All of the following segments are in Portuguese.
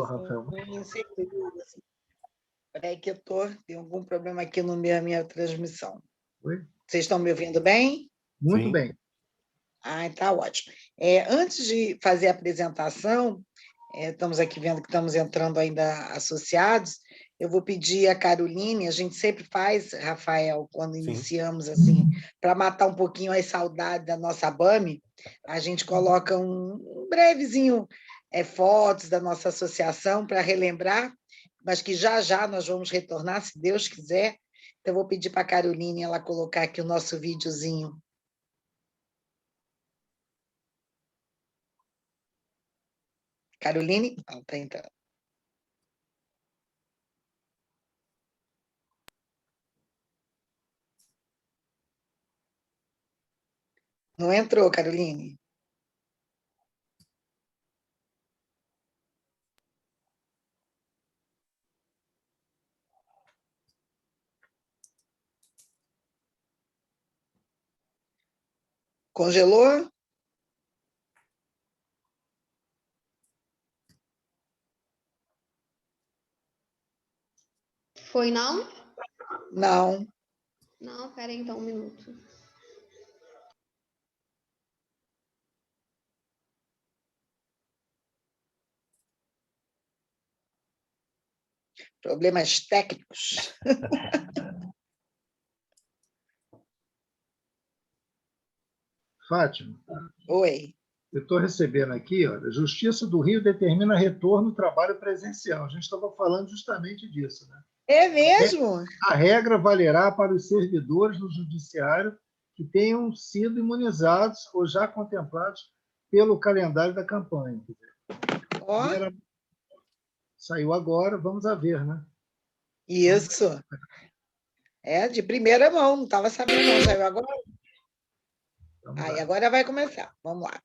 doutor Rafael. Peraí que tem algum problema aqui no minha transmissão. Oi? Vocês estão me ouvindo bem? Muito bem. Ah, tá ótimo. Antes de fazer a apresentação, estamos aqui vendo que estamos entrando ainda associados, eu vou pedir a Caroline, a gente sempre faz, Rafael, quando iniciamos, assim, para matar um pouquinho as saudades da nossa ABAME, a gente coloca um brevezinho, fotos da nossa associação para relembrar, mas que já já nós vamos retornar, se Deus quiser. Então, eu vou pedir para a Caroline ela colocar aqui o nosso videozinho. Caroline? Não, está entrando. Não entrou, Caroline? Congelou? Foi não? Não. Não, peraí então, um minuto. Problemas técnicos. Fátima. Oi. Eu estou recebendo aqui, olha, a Justiça do Rio determina retorno ao trabalho presencial. A gente estava falando justamente disso, né? É mesmo? A regra valerá para os servidores do Judiciário que tenham sido imunizados ou já contemplados pelo calendário da campanha. Ó. Saiu agora, vamos a ver, né? Isso. De primeira mão, não estava sabendo, não. Saiu agora? Aí, agora vai começar. Vamos lá.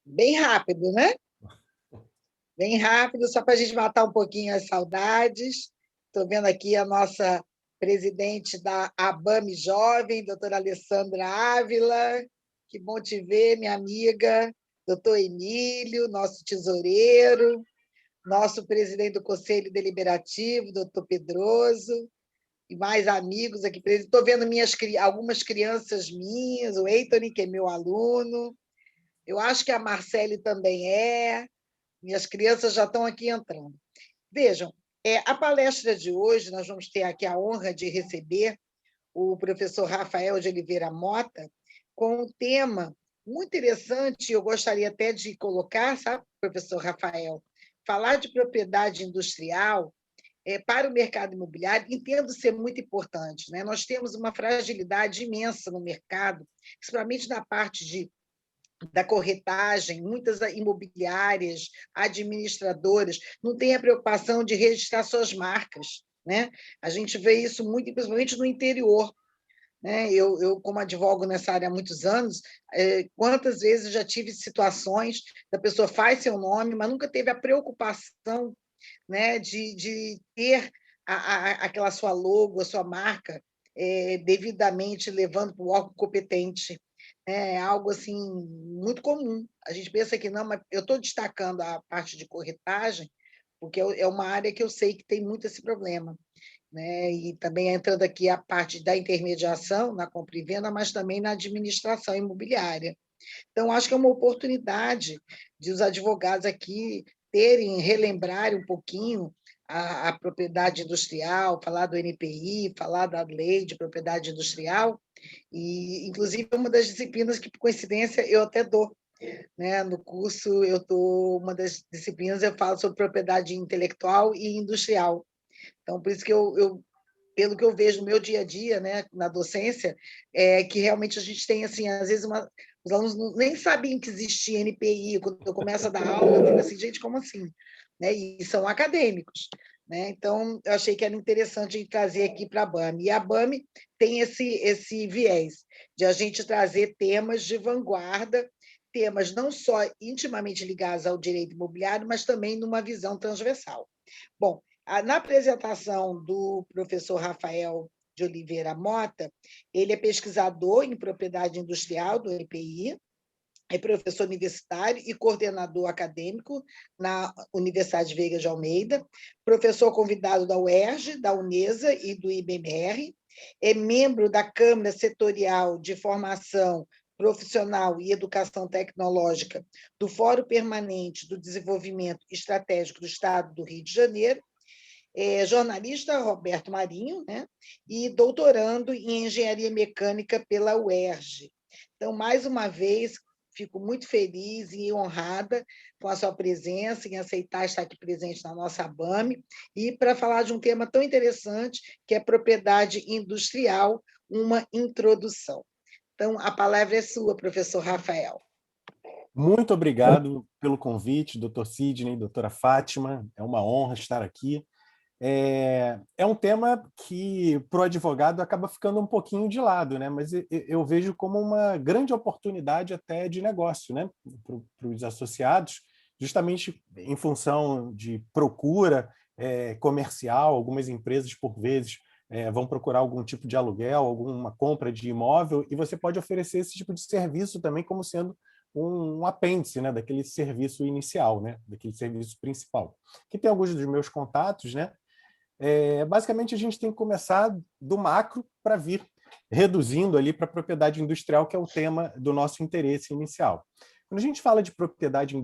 Bem rápido, né? Bem rápido, só para a gente matar um pouquinho as saudades. Estou vendo aqui a nossa presidente da ABAME Jovem, doutora Alessandra Ávila. Que bom te ver, minha amiga. Doutor Emílio, nosso tesoureiro. Nosso presidente do Conselho Deliberativo, doutor Pedroso. E mais amigos aqui presentes. Estou vendo algumas crianças minhas, o Eiton, que é meu aluno. Eu acho que a Marcele também é. Minhas crianças já estão aqui entrando. Vejam, a palestra de hoje, nós vamos ter aqui a honra de receber o professor Rafael de Oliveira Mota, com um tema muito interessante, eu gostaria até de colocar, sabe, professor Rafael, falar de propriedade industrial para o mercado imobiliário, entendo ser muito importante, né? Nós temos uma fragilidade imensa no mercado, principalmente na parte da corretagem, muitas imobiliárias, administradoras, não têm a preocupação de registrar suas marcas, né? A gente vê isso muito, principalmente no interior, né? Eu, como advogo nessa área há muitos anos, quantas vezes já tive situações da pessoa faz seu nome, mas nunca teve a preocupação, né, de ter aquela sua logo, a sua marca, devidamente levando para o órgão competente. É algo assim muito comum. A gente pensa que não, mas eu estou destacando a parte de corretagem, porque é uma área que eu sei que tem muito esse problema, né? E também entrando aqui a parte da intermediação na compra e venda, mas também na administração imobiliária. Então, acho que é uma oportunidade de os advogados aqui relembrarem um pouquinho a propriedade industrial, falar do NPI, falar da lei de propriedade industrial, e, inclusive, é uma das disciplinas que, por coincidência, eu até dou. Né? No curso, uma das disciplinas eu falo sobre propriedade intelectual e industrial. Então, por isso que pelo que eu vejo no meu dia a dia, né, na docência, é que realmente a gente tem, assim, às vezes, os alunos nem sabiam que existia NPI. Quando eu começo a dar aula, eu fico assim, gente, como assim? Né? E são acadêmicos. Né? Então, eu achei que era interessante trazer aqui para a BAME. E a BAME tem esse viés de a gente trazer temas de vanguarda, temas não só intimamente ligados ao direito imobiliário, mas também numa visão transversal. Bom, na apresentação do professor Rafael de Oliveira Mota, ele é pesquisador em propriedade industrial do NPI, é professor universitário e coordenador acadêmico na Universidade Veiga de Almeida, professor convidado da UERJ, da Unesa e do IBMR, é membro da Câmara Setorial de Formação Profissional e Educação Tecnológica do Fórum Permanente do Desenvolvimento Estratégico do Estado do Rio de Janeiro, jornalista Roberto Marinho, né? E doutorando em Engenharia Mecânica pela UERJ. Então, mais uma vez, fico muito feliz e honrada com a sua presença, em aceitar estar aqui presente na nossa BAME, e para falar de um tema tão interessante, que é propriedade industrial, uma introdução. Então, a palavra é sua, professor Rafael. Muito obrigado pelo convite, doutor Sidney, doutora Fátima. É uma honra estar aqui. É um tema que, para o advogado, acaba ficando um pouquinho de lado, né? Mas eu vejo como uma grande oportunidade até de negócio, né? Para os associados, justamente em função de procura comercial. Algumas empresas, por vezes, vão procurar algum tipo de aluguel, alguma compra de imóvel, e você pode oferecer esse tipo de serviço também como sendo um apêndice, né, daquele serviço inicial, né, daquele serviço principal. Aqui tem alguns dos meus contatos, né? Basicamente, a gente tem que começar do macro para vir reduzindo ali para a propriedade industrial, que é o tema do nosso interesse inicial. Quando a gente fala de propriedade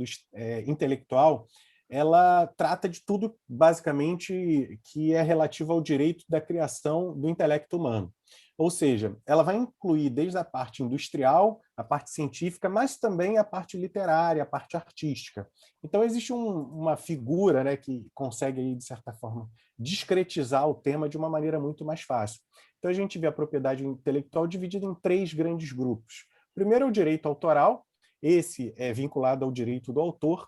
intelectual, ela trata de tudo, basicamente, que é relativo ao direito da criação do intelecto humano. Ou seja, ela vai incluir desde a parte industrial, a parte científica, mas também a parte literária, a parte artística. Então, existe uma figura, né, que consegue, aí, de certa forma, discretizar o tema de uma maneira muito mais fácil. Então, a gente vê a propriedade intelectual dividida em 3 grandes grupos. O primeiro é o direito autoral, esse é vinculado ao direito do autor,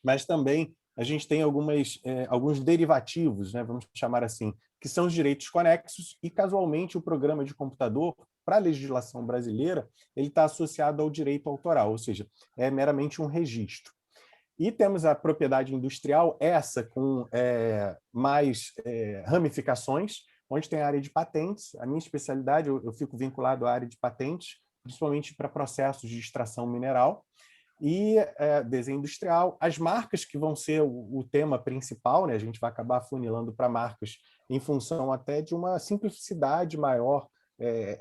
mas também a gente tem alguns derivativos, né, vamos chamar assim, que são os direitos conexos, e, casualmente, o programa de computador, para a legislação brasileira, ele está associado ao direito autoral, ou seja, é meramente um registro. E temos a propriedade industrial, essa com mais ramificações, onde tem a área de patentes. A minha especialidade, eu fico vinculado à área de patentes, principalmente para processos de extração mineral, e desenho industrial. As marcas, que vão ser o tema principal, né? A gente vai acabar afunilando para marcas em função até de uma simplicidade maior,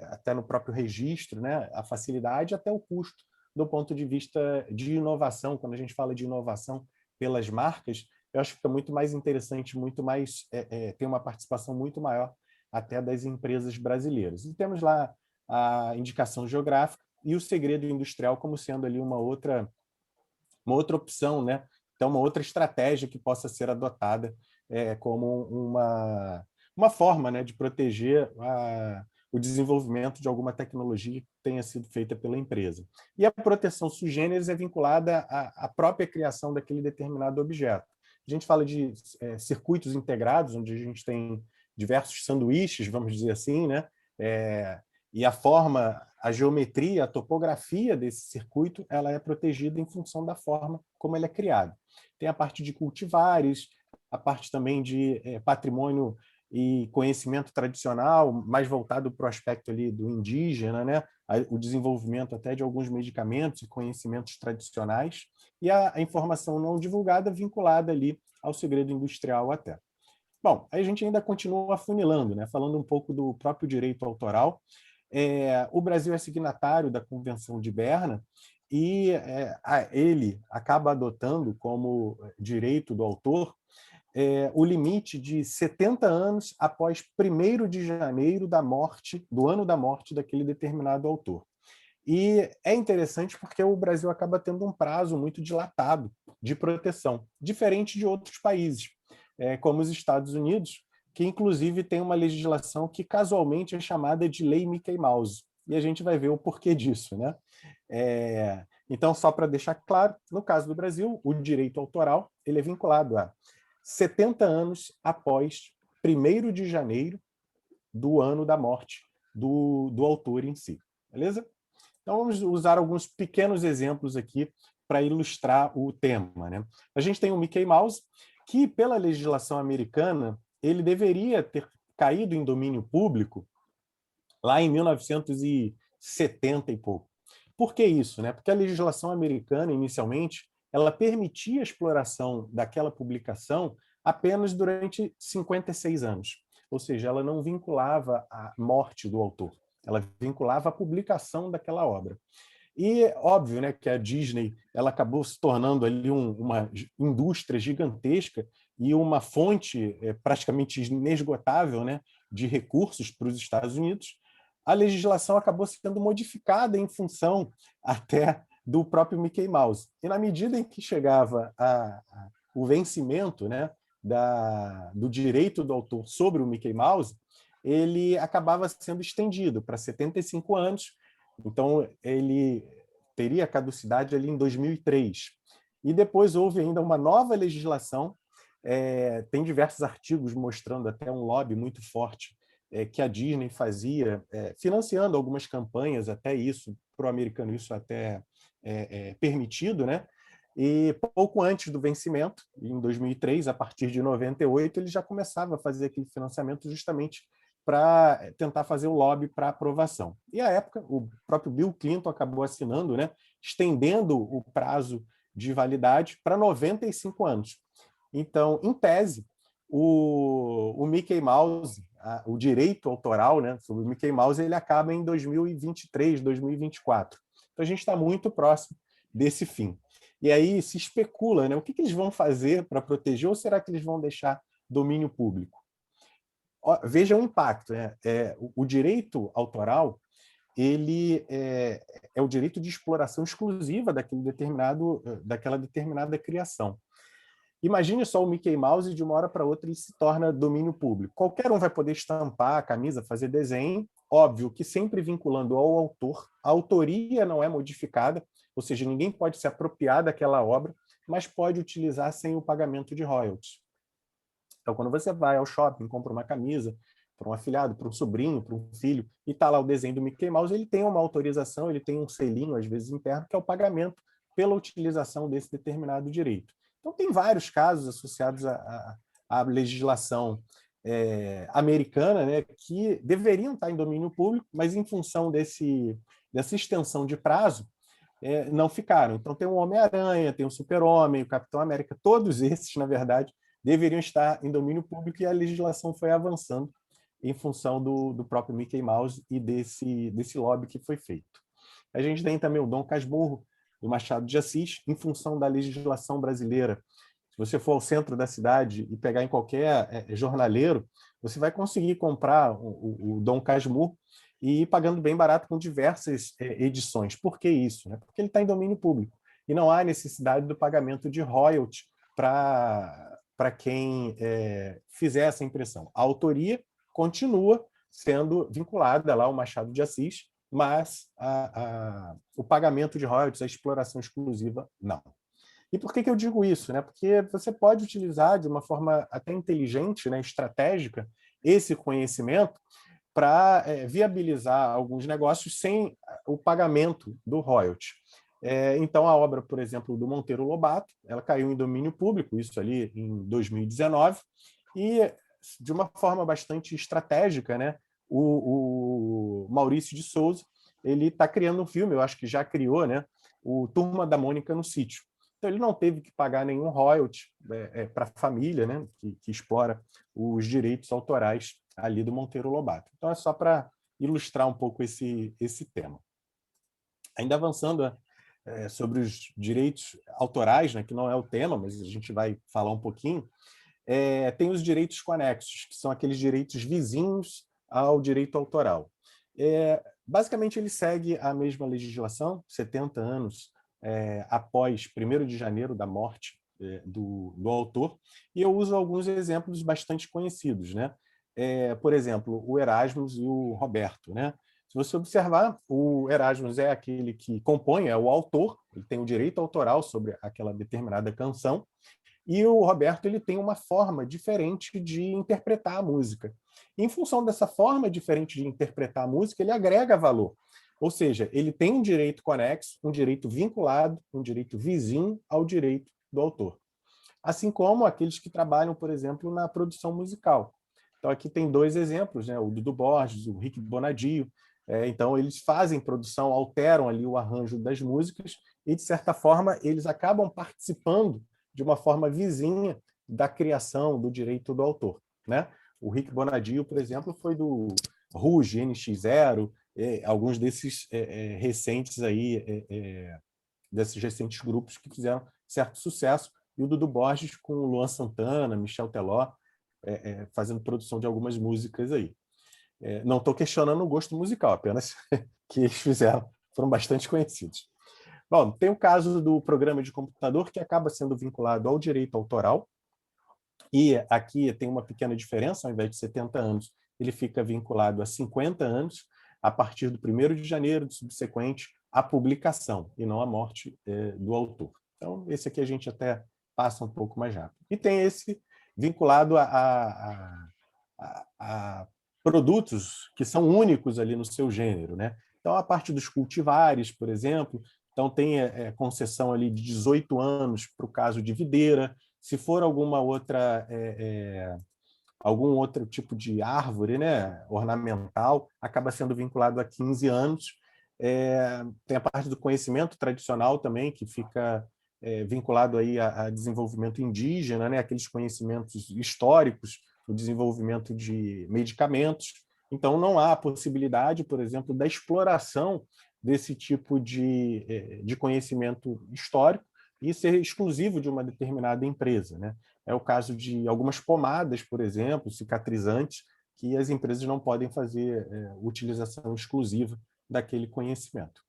até no próprio registro, né? A facilidade até o custo, do ponto de vista de inovação. Quando a gente fala de inovação pelas marcas, eu acho que fica muito mais interessante, muito mais tem uma participação muito maior até das empresas brasileiras. E temos lá a indicação geográfica e o segredo industrial como sendo ali uma outra opção, né? Então, uma outra estratégia que possa ser adotada como uma forma, né, de proteger o desenvolvimento de alguma tecnologia que tenha sido feita pela empresa. E a proteção sui generis é vinculada à própria criação daquele determinado objeto. A gente fala de circuitos integrados, onde a gente tem diversos sanduíches, vamos dizer assim, né? E a forma, a geometria, a topografia desse circuito, ela é protegida em função da forma como ele é criado. Tem a parte de cultivares, a parte também de patrimônio e conhecimento tradicional, mais voltado para o aspecto ali do indígena, né? O desenvolvimento até de alguns medicamentos e conhecimentos tradicionais, e a informação não divulgada vinculada ali ao segredo industrial até. Bom, aí a gente ainda continua afunilando, né? Falando um pouco do próprio direito autoral. O Brasil é signatário da Convenção de Berna, e ele acaba adotando como direito do autor o limite de 70 anos após 1º de janeiro do ano da morte daquele determinado autor. E é interessante porque o Brasil acaba tendo um prazo muito dilatado de proteção, diferente de outros países, como os Estados Unidos, que inclusive tem uma legislação que casualmente é chamada de Lei Mickey Mouse. E a gente vai ver o porquê disso, né? Então, só para deixar claro, no caso do Brasil, o direito autoral ele é vinculado a 70 anos após 1º de janeiro do ano da morte do autor em si. Beleza? Então, vamos usar alguns pequenos exemplos aqui para ilustrar o tema, né? A gente tem o Mickey Mouse, que, pela legislação americana, ele deveria ter caído em domínio público lá em 1970 e pouco. Por que isso, né? Porque a legislação americana, inicialmente, ela permitia a exploração daquela publicação apenas durante 56 anos. Ou seja, ela não vinculava a morte do autor, ela vinculava a publicação daquela obra. E óbvio, né, que a Disney ela acabou se tornando ali uma indústria gigantesca e uma fonte praticamente inesgotável, né, de recursos para os Estados Unidos. A legislação acabou sendo modificada em função até do próprio Mickey Mouse. E na medida em que chegava o vencimento, né, do direito do autor sobre o Mickey Mouse, ele acabava sendo estendido para 75 anos. Então, ele teria caducidade ali em 2003. E depois houve ainda uma nova legislação, tem diversos artigos mostrando até um lobby muito forte que a Disney fazia, financiando algumas campanhas, até isso, para o americano isso até permitido, né? E pouco antes do vencimento, em 2003, a partir de 98, ele já começava a fazer aquele financiamento justamente para tentar fazer o lobby para aprovação. E, à época, o próprio Bill Clinton acabou assinando, né, estendendo o prazo de validade para 95 anos. Então, em tese, o Mickey Mouse, o direito autoral, né, sobre o Mickey Mouse, ele acaba em 2023, 2024. Então, a gente está muito próximo desse fim. E aí se especula, né, o que eles vão fazer para proteger, ou será que eles vão deixar domínio público? Veja o impacto. O direito autoral ele é o direito de exploração exclusiva daquela determinada criação. Imagine só o Mickey Mouse e de uma hora para outra ele se torna domínio público. Qualquer um vai poder estampar a camisa, fazer desenho, óbvio que sempre vinculando ao autor. A autoria não é modificada, ou seja, ninguém pode se apropriar daquela obra, mas pode utilizar sem o pagamento de royalties. Então, quando você vai ao shopping, compra uma camisa para um afilhado, para um sobrinho, para um filho, e está lá o desenho do Mickey Mouse, ele tem uma autorização, ele tem um selinho, às vezes interno, que é o pagamento pela utilização desse determinado direito. Então, tem vários casos associados à legislação americana, né, que deveriam estar em domínio público, mas em função dessa extensão de prazo, não ficaram. Então, tem o Homem-Aranha, tem o Super-Homem, o Capitão América, todos esses, na verdade, deveriam estar em domínio público e a legislação foi avançando em função do próprio Mickey Mouse e desse lobby que foi feito. A gente tem também o Dom Casmurro, do Machado de Assis, em função da legislação brasileira. Se você for ao centro da cidade e pegar em qualquer jornaleiro, você vai conseguir comprar o Dom Casmurro e ir pagando bem barato com diversas edições. Por que isso? Porque ele está em domínio público e não há necessidade do pagamento de royalty para quem fizer essa impressão. A autoria continua sendo vinculada lá ao Machado de Assis, mas o pagamento de royalties, a exploração exclusiva, não. E por que eu digo isso? Porque você pode utilizar de uma forma até inteligente, né, estratégica, esse conhecimento para viabilizar alguns negócios sem o pagamento do royalty. Então, a obra, por exemplo, do Monteiro Lobato, ela caiu em domínio público, isso ali em 2019, e de uma forma bastante estratégica, né, o Maurício de Souza ele está criando um filme, eu acho que já criou, né, o Turma da Mônica no Sítio. Então, ele não teve que pagar nenhum royalty para a família, né, que explora os direitos autorais ali do Monteiro Lobato. Então, é só para ilustrar um pouco esse tema. Ainda avançando sobre os direitos autorais, né, que não é o tema, mas a gente vai falar um pouquinho, tem os direitos conexos, que são aqueles direitos vizinhos ao direito autoral. Basicamente, ele segue a mesma legislação, 70 anos após 1º de janeiro da morte do autor, e eu uso alguns exemplos bastante conhecidos, né? Por exemplo, o Erasmus e o Roberto, né? Se você observar, o Erasmus é aquele que compõe, é o autor, ele tem o direito autoral sobre aquela determinada canção, e o Roberto ele tem uma forma diferente de interpretar a música. E, em função dessa forma diferente de interpretar a música, ele agrega valor. Ou seja, ele tem um direito conexo, um direito vinculado, um direito vizinho ao direito do autor. Assim como aqueles que trabalham, por exemplo, na produção musical. Então, aqui tem 2 exemplos, né? O Dudu Borges, o Rick Bonadio. Então, eles fazem produção, alteram ali o arranjo das músicas e, de certa forma, eles acabam participando de uma forma vizinha da criação do direito do autor, né? O Rick Bonadio, por exemplo, foi do Rouge, NX0, alguns desses recentes aí, desses recentes grupos que fizeram certo sucesso, e o Dudu Borges com o Luan Santana, Michel Teló, fazendo produção de algumas músicas aí. Não estou questionando o gosto musical, apenas que eles fizeram, foram bastante conhecidos. Bom, tem o caso do programa de computador que acaba sendo vinculado ao direito autoral, e aqui tem uma pequena diferença, ao invés de 70 anos, ele fica vinculado a 50 anos, a partir do 1º de janeiro do subsequente à publicação, e não à morte do autor. Então, esse aqui a gente até passa um pouco mais rápido. E tem esse vinculado a produtos que são únicos ali no seu gênero, né? Então, a parte dos cultivares, por exemplo, então tem concessão ali de 18 anos para o caso de videira. Se for alguma outra algum outro tipo de árvore, né, ornamental, acaba sendo vinculado a 15 anos. Tem a parte do conhecimento tradicional também, que fica vinculado aí a desenvolvimento indígena, né, aqueles conhecimentos históricos, o desenvolvimento de medicamentos. Então, não há a possibilidade, por exemplo, da exploração desse tipo de conhecimento histórico e ser exclusivo de uma determinada empresa, né? É o caso de algumas pomadas, por exemplo, cicatrizantes, que as empresas não podem fazer utilização exclusiva daquele conhecimento.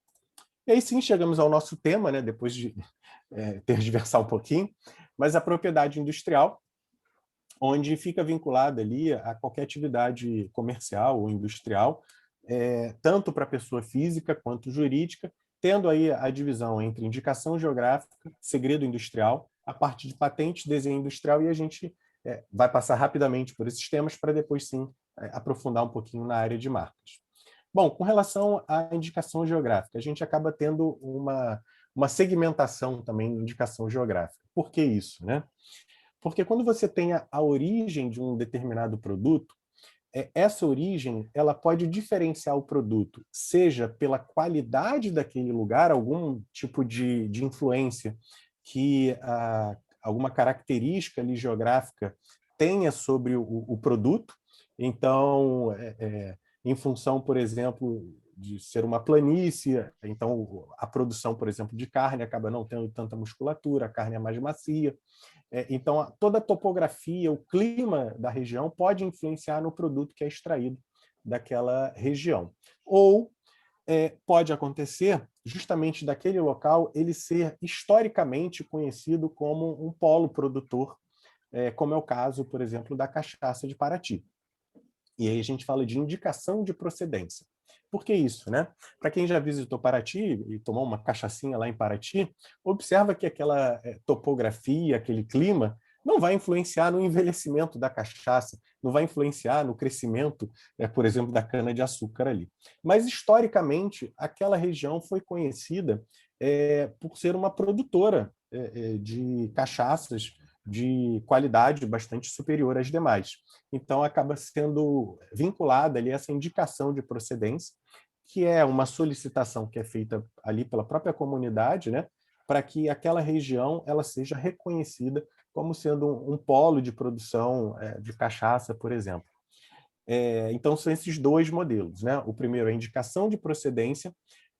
E aí sim chegamos ao nosso tema, né, depois de tergiversar um pouquinho, mas a propriedade industrial, onde fica vinculada ali a qualquer atividade comercial ou industrial, tanto para a pessoa física quanto jurídica, tendo aí a divisão entre indicação geográfica, segredo industrial, a parte de patente, desenho industrial, e a gente vai passar rapidamente por esses temas para depois sim aprofundar um pouquinho na área de marcas. Bom, com relação à indicação geográfica, a gente acaba tendo uma segmentação também de indicação geográfica. Por que isso, né? Porque quando você tem a origem de um determinado produto, essa origem ela pode diferenciar o produto, seja pela qualidade daquele lugar, algum tipo de influência que alguma característica ali geográfica tenha sobre o produto. Então, em função, por exemplo, de ser uma planície, então a produção, por exemplo, de carne acaba não tendo tanta musculatura, a carne é mais macia. Então, toda a topografia, o clima da região pode influenciar no produto que é extraído daquela região. Ou pode acontecer justamente daquele local ele ser historicamente conhecido como um polo produtor, como é o caso, por exemplo, da cachaça de Paraty. E aí a gente fala de indicação de procedência. Por que isso, né? Para quem já visitou Paraty e tomou uma cachaçinha lá em Paraty, observa que aquela topografia, aquele clima, não vai influenciar no envelhecimento da cachaça, não vai influenciar no crescimento, por exemplo, da cana-de-açúcar ali. Mas, historicamente, aquela região foi conhecida por ser uma produtora de cachaças de qualidade bastante superior às demais. Então, acaba sendo vinculada ali essa indicação de procedência, que é uma solicitação que é feita ali pela própria comunidade, né, para que aquela região ela seja reconhecida como sendo um polo de produção de cachaça, por exemplo. Então, são esses 2 modelos, né? O primeiro é a indicação de procedência,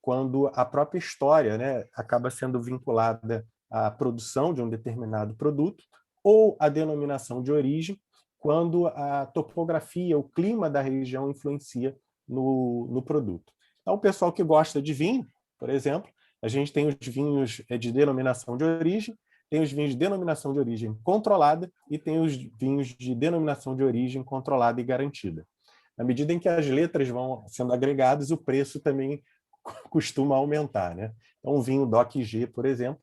quando a própria história, né, acaba sendo vinculada à produção de um determinado produto, ou a denominação de origem, quando a topografia, o clima da região influencia no produto. Então, o pessoal que gosta de vinho, por exemplo, a gente tem os vinhos de denominação de origem, tem os vinhos de denominação de origem controlada e tem os vinhos de denominação de origem controlada e garantida. Na medida em que as letras vão sendo agregadas, o preço também costuma aumentar, né? Então, o vinho DOC G, por exemplo,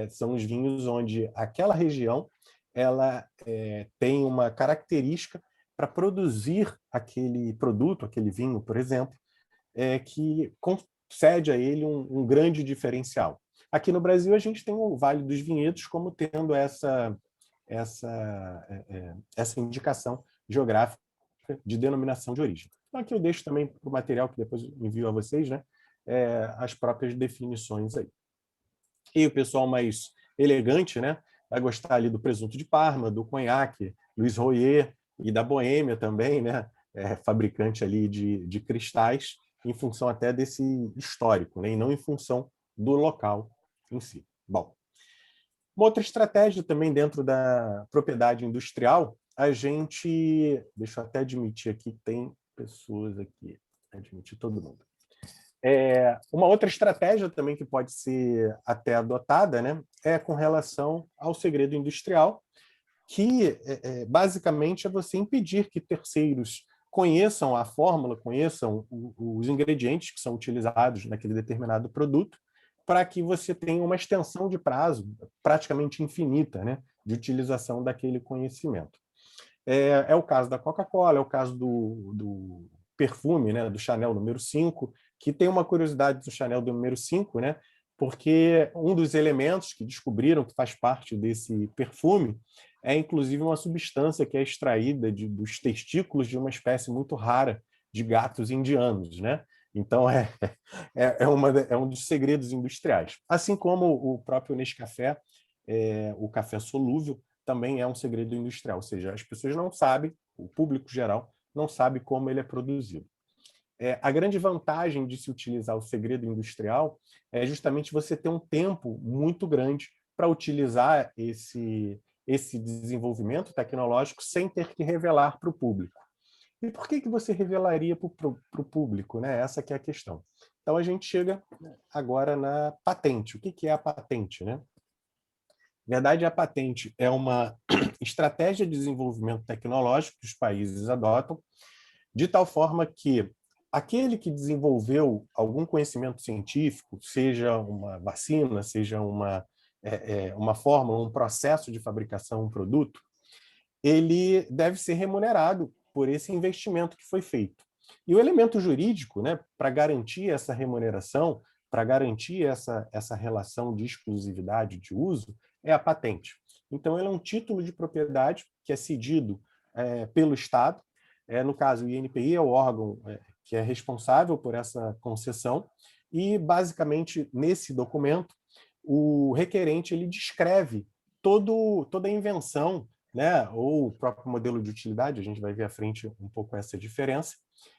são os vinhos onde aquela região ela tem uma característica para produzir aquele produto, aquele vinho, por exemplo, que concede a ele um grande diferencial. Aqui no Brasil, a gente tem o Vale dos Vinhedos como tendo essa indicação geográfica de denominação de origem. Então, aqui eu deixo também para o material que depois envio a vocês, né, as próprias definições aí. E o pessoal mais elegante, né, vai gostar ali do presunto de Parma, do conhaque, Luiz Royer e da Boêmia também, né, fabricante ali de cristais, em função até desse histórico, né, e não em função do local em si. Bom, uma outra estratégia também dentro da propriedade industrial, a gente... Deixa eu até admitir aqui, tem pessoas aqui, admitir todo mundo. Uma outra estratégia também que pode ser até adotada, né, é com relação ao segredo industrial, que basicamente é você impedir que terceiros conheçam a fórmula, conheçam os ingredientes que são utilizados naquele determinado produto, para que você tenha uma extensão de prazo praticamente infinita, né, de utilização daquele conhecimento. É o caso da Coca-Cola, é o caso do perfume, né, do Chanel número 5, que tem uma curiosidade do Chanel do número 5, né, porque um dos elementos que descobriram que faz parte desse perfume é, inclusive, uma substância que é extraída dos testículos de uma espécie muito rara de gatos indianos, né? Então, é um dos segredos industriais. Assim como o próprio Nescafé, o café solúvel, também é um segredo industrial, ou seja, as pessoas não sabem, o público geral não sabe como ele é produzido. A grande vantagem de se utilizar o segredo industrial é justamente você ter um tempo muito grande para utilizar esse desenvolvimento tecnológico sem ter que revelar para o público. E por que você revelaria para o público, né? Essa que é a questão. Então, a gente chega agora na patente. O que é a patente, né? Na verdade, a patente é uma estratégia de desenvolvimento tecnológico que os países adotam, de tal forma que aquele que desenvolveu algum conhecimento científico, seja uma vacina, seja uma fórmula, um processo de fabricação, um produto, ele deve ser remunerado por esse investimento que foi feito. E o elemento jurídico, né, para garantir essa remuneração, para garantir essa relação de exclusividade de uso, é a patente. Então, ele é um título de propriedade que é cedido pelo Estado. No caso, o INPI é o órgão que é responsável por essa concessão, e, basicamente, nesse documento, o requerente ele descreve toda a invenção, né, ou o próprio modelo de utilidade, a gente vai ver à frente um pouco essa diferença,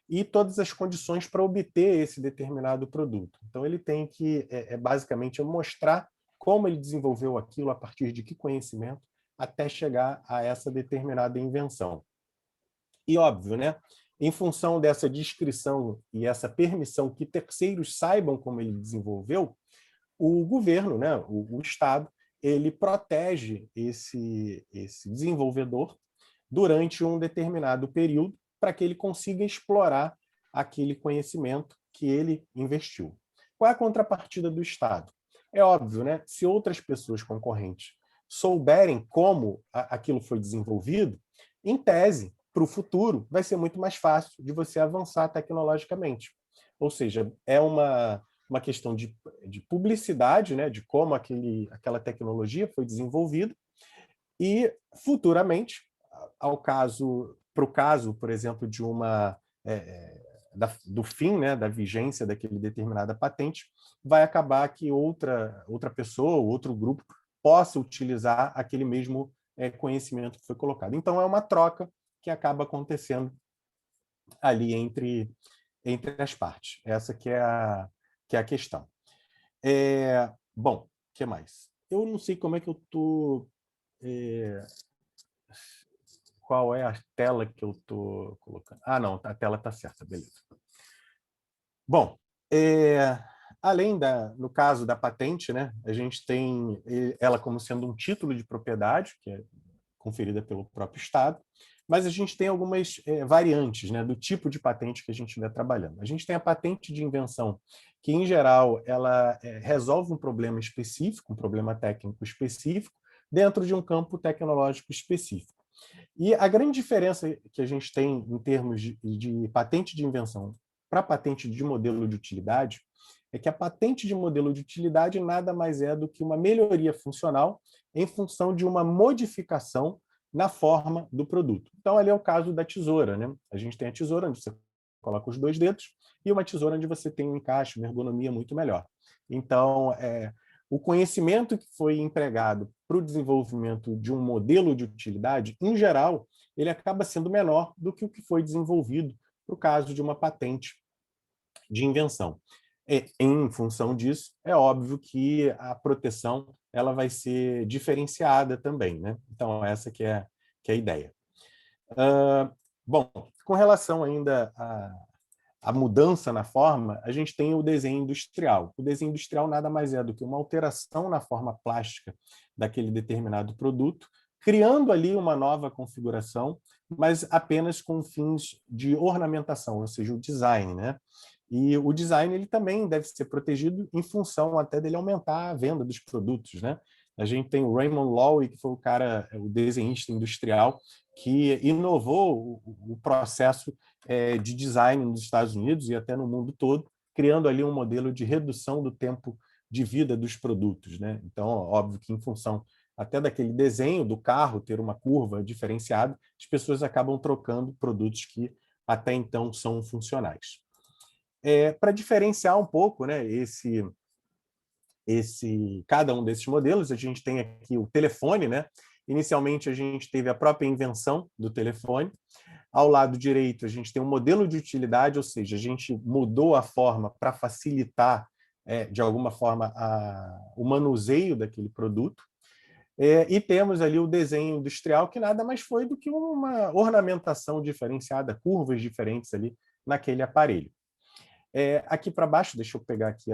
e todas as condições para obter esse determinado produto. Então, ele tem que, basicamente, mostrar como ele desenvolveu aquilo, a partir de que conhecimento, até chegar a essa determinada invenção. E, óbvio, né, em função dessa descrição e essa permissão que terceiros saibam como ele desenvolveu, o governo, né, o Estado, ele protege esse desenvolvedor durante um determinado período para que ele consiga explorar aquele conhecimento que ele investiu. Qual é a contrapartida do Estado? É óbvio, né? Se outras pessoas concorrentes souberem como aquilo foi desenvolvido, em tese, para o futuro, vai ser muito mais fácil de você avançar tecnologicamente. Ou seja, é uma questão de publicidade, né, de como aquela tecnologia foi desenvolvida, e futuramente, para o caso, por exemplo, de do fim, né, da vigência daquele determinada patente, vai acabar que outra pessoa, outro grupo, possa utilizar aquele mesmo conhecimento que foi colocado. Então, é uma troca que acaba acontecendo ali entre as partes. Essa que é que é a questão. Bom, o que mais? Eu não sei como é que eu estou... Qual é a tela que eu estou colocando? Ah, não, a tela está certa, beleza. Bom, além no caso da patente, né, a gente tem ela como sendo um título de propriedade, que é conferida pelo próprio Estado, mas a gente tem algumas variantes, né, do tipo de patente que a gente estiver trabalhando. A gente tem a patente de invenção, que, em geral, ela resolve um problema específico, um problema técnico específico, dentro de um campo tecnológico específico. E a grande diferença que a gente tem em termos de patente de invenção para patente de modelo de utilidade é que a patente de modelo de utilidade nada mais é do que uma melhoria funcional em função de uma modificação na forma do produto. Então, ali é o caso da tesoura, né? A gente tem a tesoura onde você coloca os 2 dedos e uma tesoura onde você tem um encaixe, uma ergonomia muito melhor. Então, o conhecimento que foi empregado para o desenvolvimento de um modelo de utilidade, em geral, ele acaba sendo menor do que o que foi desenvolvido para o caso de uma patente de invenção. Em função disso, é óbvio que a proteção ela vai ser diferenciada também, né? Então, essa que é a ideia. Bom, com relação ainda à mudança na forma, a gente tem o desenho industrial. O desenho industrial nada mais é do que uma alteração na forma plástica daquele determinado produto, criando ali uma nova configuração, mas apenas com fins de ornamentação, ou seja, o design, né? E o design ele também deve ser protegido em função até dele aumentar a venda dos produtos, né? A gente tem o Raymond Loewy, que foi o desenhista industrial, que inovou o processo de design nos Estados Unidos e até no mundo todo, criando ali um modelo de redução do tempo de vida dos produtos, né? Então, óbvio que em função até daquele desenho do carro ter uma curva diferenciada, as pessoas acabam trocando produtos que até então são funcionais. Para diferenciar um pouco, né, cada um desses modelos, a gente tem aqui o telefone, né? Inicialmente, a gente teve a própria invenção do telefone. Ao lado direito, a gente tem um modelo de utilidade, ou seja, a gente mudou a forma para facilitar, de alguma forma, o manuseio daquele produto. E temos ali o desenho industrial, que nada mais foi do que uma ornamentação diferenciada, curvas diferentes ali naquele aparelho. Aqui para baixo, deixa eu pegar aqui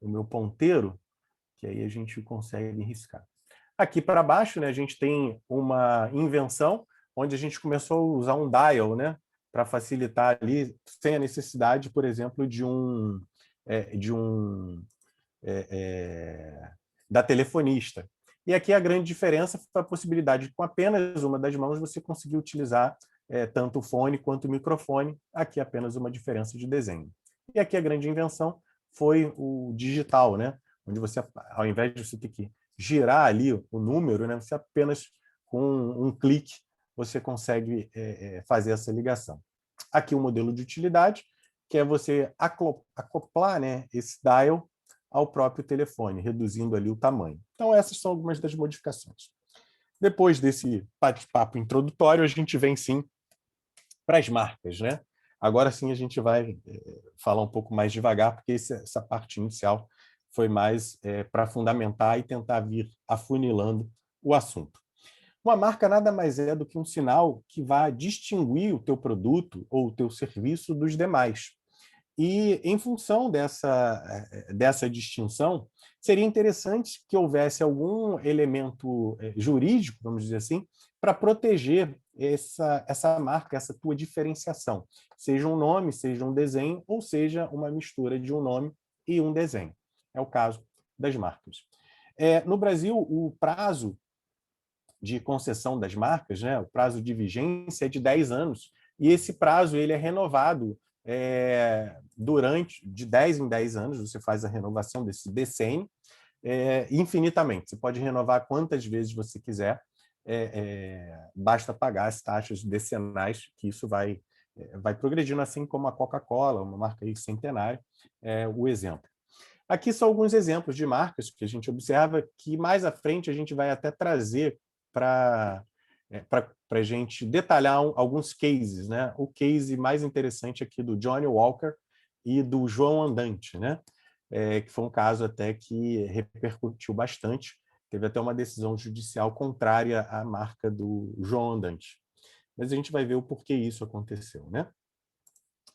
o meu ponteiro, que aí a gente consegue riscar. Aqui para baixo, né, a gente tem uma invenção onde a gente começou a usar um dial, né, para facilitar ali, sem a necessidade, por exemplo, da telefonista. E aqui a grande diferença foi a possibilidade de, com apenas uma das mãos, você conseguir utilizar tanto o fone quanto o microfone. Aqui apenas uma diferença de desenho. E aqui a grande invenção foi o digital, né, onde você, ao invés de você ter que girar ali o número, né, você apenas com um clique você consegue fazer essa ligação. Aqui o modelo de utilidade, que é você acoplar, né, esse dial ao próprio telefone, reduzindo ali o tamanho. Então, essas são algumas das modificações. Depois desse bate-papo introdutório, a gente vem, sim, para as marcas, né? Agora sim a gente vai falar um pouco mais devagar, porque essa parte inicial foi mais para fundamentar e tentar vir afunilando o assunto. Uma marca nada mais é do que um sinal que vai distinguir o teu produto ou o teu serviço dos demais. E, em função dessa distinção, seria interessante que houvesse algum elemento jurídico, vamos dizer assim, para proteger essa marca, essa tua diferenciação. Seja um nome, seja um desenho, ou seja uma mistura de um nome e um desenho. É o caso das marcas. No Brasil, o prazo de concessão das marcas, né, o prazo de vigência é de 10 anos, e esse prazo ele é renovado de 10 em 10 anos, você faz a renovação desse decênio infinitamente. Você pode renovar quantas vezes você quiser, basta pagar as taxas decenais, que isso vai progredindo, assim como a Coca-Cola, uma marca aí centenária, o exemplo. Aqui são alguns exemplos de marcas que a gente observa que mais à frente a gente vai até trazer para a gente detalhar alguns cases, né? O case mais interessante aqui do Johnnie Walker, e do João Andante, né? Que foi um caso até que repercutiu bastante. Teve até uma decisão judicial contrária à marca do João Andante. Mas a gente vai ver o porquê isso aconteceu, né?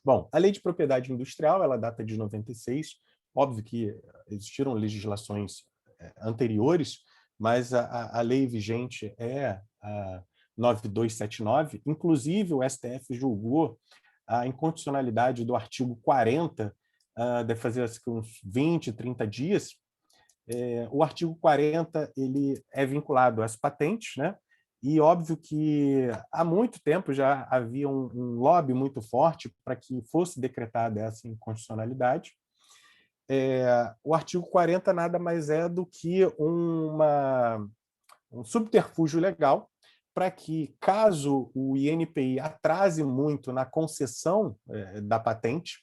Bom, a Lei de Propriedade Industrial, ela data de 96. Óbvio que existiram legislações anteriores, mas a lei vigente é a 9279. Inclusive, o STF julgou a inconstitucionalidade do artigo 40, deve fazer uns 20, 30 dias. O artigo 40 ele é vinculado às patentes, né? E óbvio que há muito tempo já havia um lobby muito forte para que fosse decretada essa inconstitucionalidade. O artigo 40 nada mais é do que um subterfúgio legal para que, caso o INPI atrase muito na concessão da patente,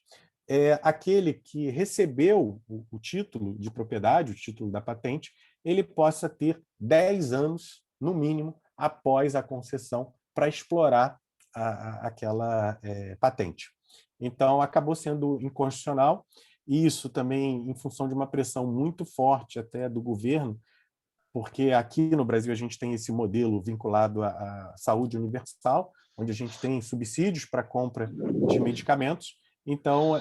aquele que recebeu o título de propriedade, o título da patente, ele possa ter 10 anos, no mínimo, após a concessão para explorar aquela patente. Então, acabou sendo inconstitucional, e isso também em função de uma pressão muito forte até do governo, porque aqui no Brasil a gente tem esse modelo vinculado à saúde universal, onde a gente tem subsídios para a compra de medicamentos. Então,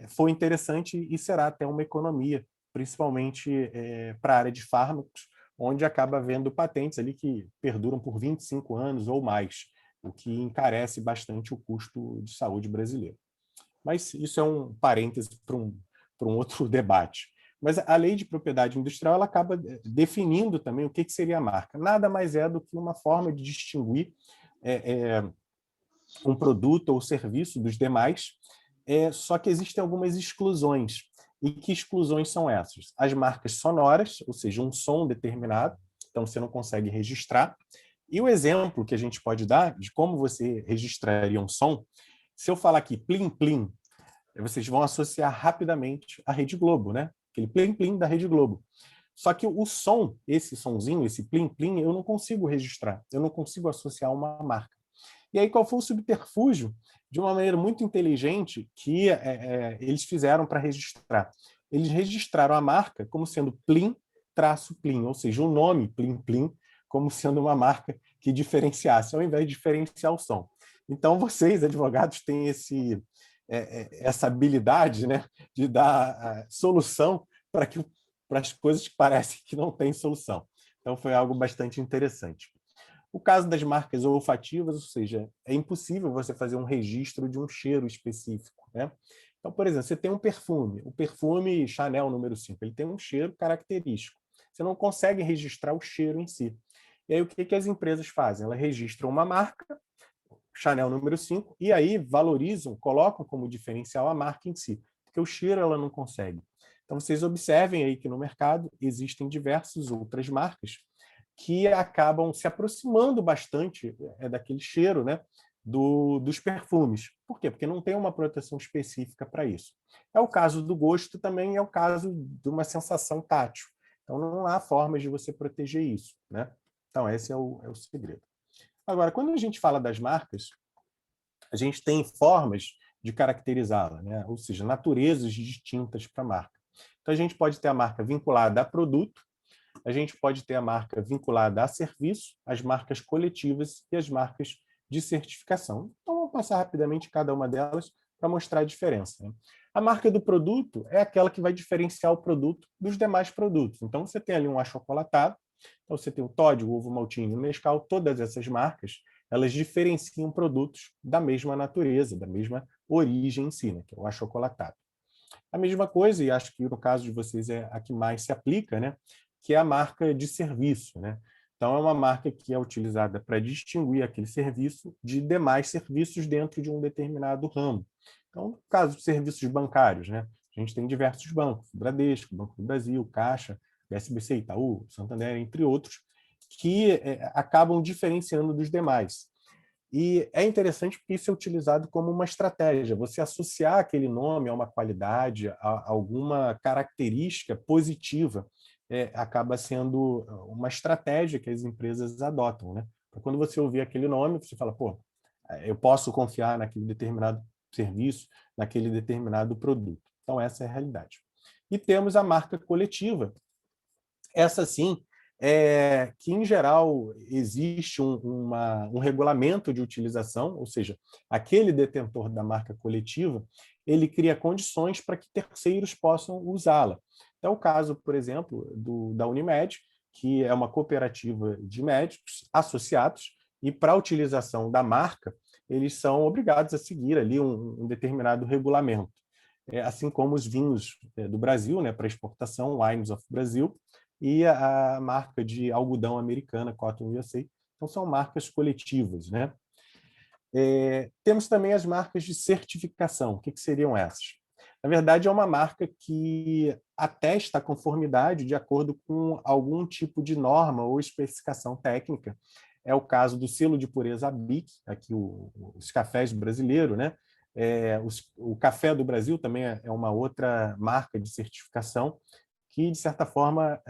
foi interessante e será até uma economia, principalmente para a área de fármacos, onde acaba havendo patentes ali que perduram por 25 anos ou mais, o que encarece bastante o custo de saúde brasileiro. Mas isso é um parêntese para um outro debate. Mas a lei de propriedade industrial ela acaba definindo também o que seria a marca. Nada mais é do que uma forma de distinguir um produto ou serviço dos demais, só que existem algumas exclusões. E que exclusões são essas? As marcas sonoras, ou seja, um som determinado, então você não consegue registrar. E o exemplo que a gente pode dar de como você registraria um som, se eu falar aqui plim plim, vocês vão associar rapidamente à Rede Globo, né? Aquele plim plim da Rede Globo. Só que o som, esse sonzinho, esse plim plim, eu não consigo registrar, eu não consigo associar a uma marca. E aí qual foi o subterfúgio? De uma maneira muito inteligente que eles fizeram para registrar. Eles registraram a marca como sendo plim-plim, ou seja, o nome plim plim como sendo uma marca que diferenciasse, ao invés de diferenciar o som. Então vocês, advogados, têm essa habilidade, né, de dar solução para as coisas que parecem que não têm solução. Então foi algo bastante interessante. O caso das marcas olfativas, ou seja, é impossível você fazer um registro de um cheiro específico, né? Então, por exemplo, você tem um perfume, o perfume Chanel número 5, ele tem um cheiro característico. Você não consegue registrar o cheiro em si. E aí o que as empresas fazem? Elas registram uma marca, Chanel número 5, e aí valorizam, colocam como diferencial a marca em si, porque o cheiro ela não consegue. Então, vocês observem aí que no mercado existem diversas outras marcas que acabam se aproximando bastante daquele cheiro, né, dos perfumes. Por quê? Porque não tem uma proteção específica para isso. É o caso do gosto também, é o caso de uma sensação tátil. Então, não há formas de você proteger isso, né? Então, esse é o segredo. Agora, quando a gente fala das marcas, a gente tem formas de caracterizá-la, né? Ou seja, naturezas distintas para a marca. Então, a gente pode ter a marca vinculada a produto, a gente pode ter a marca vinculada a serviço, as marcas coletivas e as marcas de certificação. Então, vamos passar rapidamente cada uma delas para mostrar a diferença, né? A marca do produto é aquela que vai diferenciar o produto dos demais produtos. Então, você tem ali um achocolatado, então você tem o Toddy, o ovo maltine, o Nescau, todas essas marcas, elas diferenciam produtos da mesma natureza, da mesma origem em si, né, que é o achocolatado. A mesma coisa, e acho que no caso de vocês é a que mais se aplica, né, que é a marca de serviço, né? Então, é uma marca que é utilizada para distinguir aquele serviço de demais serviços dentro de um determinado ramo. Então, no caso de serviços bancários, né? A gente tem diversos bancos, Bradesco, Banco do Brasil, Caixa, SBC, Itaú, Santander, entre outros, que acabam diferenciando dos demais. E é interessante porque isso é utilizado como uma estratégia, você associar aquele nome a uma qualidade, a alguma característica positiva, acaba sendo uma estratégia que as empresas adotam, né? Então, quando você ouvir aquele nome, você fala, pô, eu posso confiar naquele determinado serviço, naquele determinado produto. Então, essa é a realidade. E temos a marca coletiva. Essa, sim, que, em geral, existe um regulamento de utilização, ou seja, aquele detentor da marca coletiva, ele cria condições para que terceiros possam usá-la. É o caso, por exemplo, da Unimed, que é uma cooperativa de médicos associados, e para a utilização da marca, eles são obrigados a seguir ali um determinado regulamento. Assim como os vinhos do Brasil, né, para exportação, Wines of Brazil, e a marca de algodão americana, Cotton USA. Então, são marcas coletivas, né? Temos também as marcas de certificação. O que seriam essas? Na verdade, é uma marca que atesta a conformidade de acordo com algum tipo de norma ou especificação técnica. É o caso do selo de pureza ABIC, aqui os cafés brasileiros, né? O café do Brasil também é uma outra marca de certificação que, de certa forma,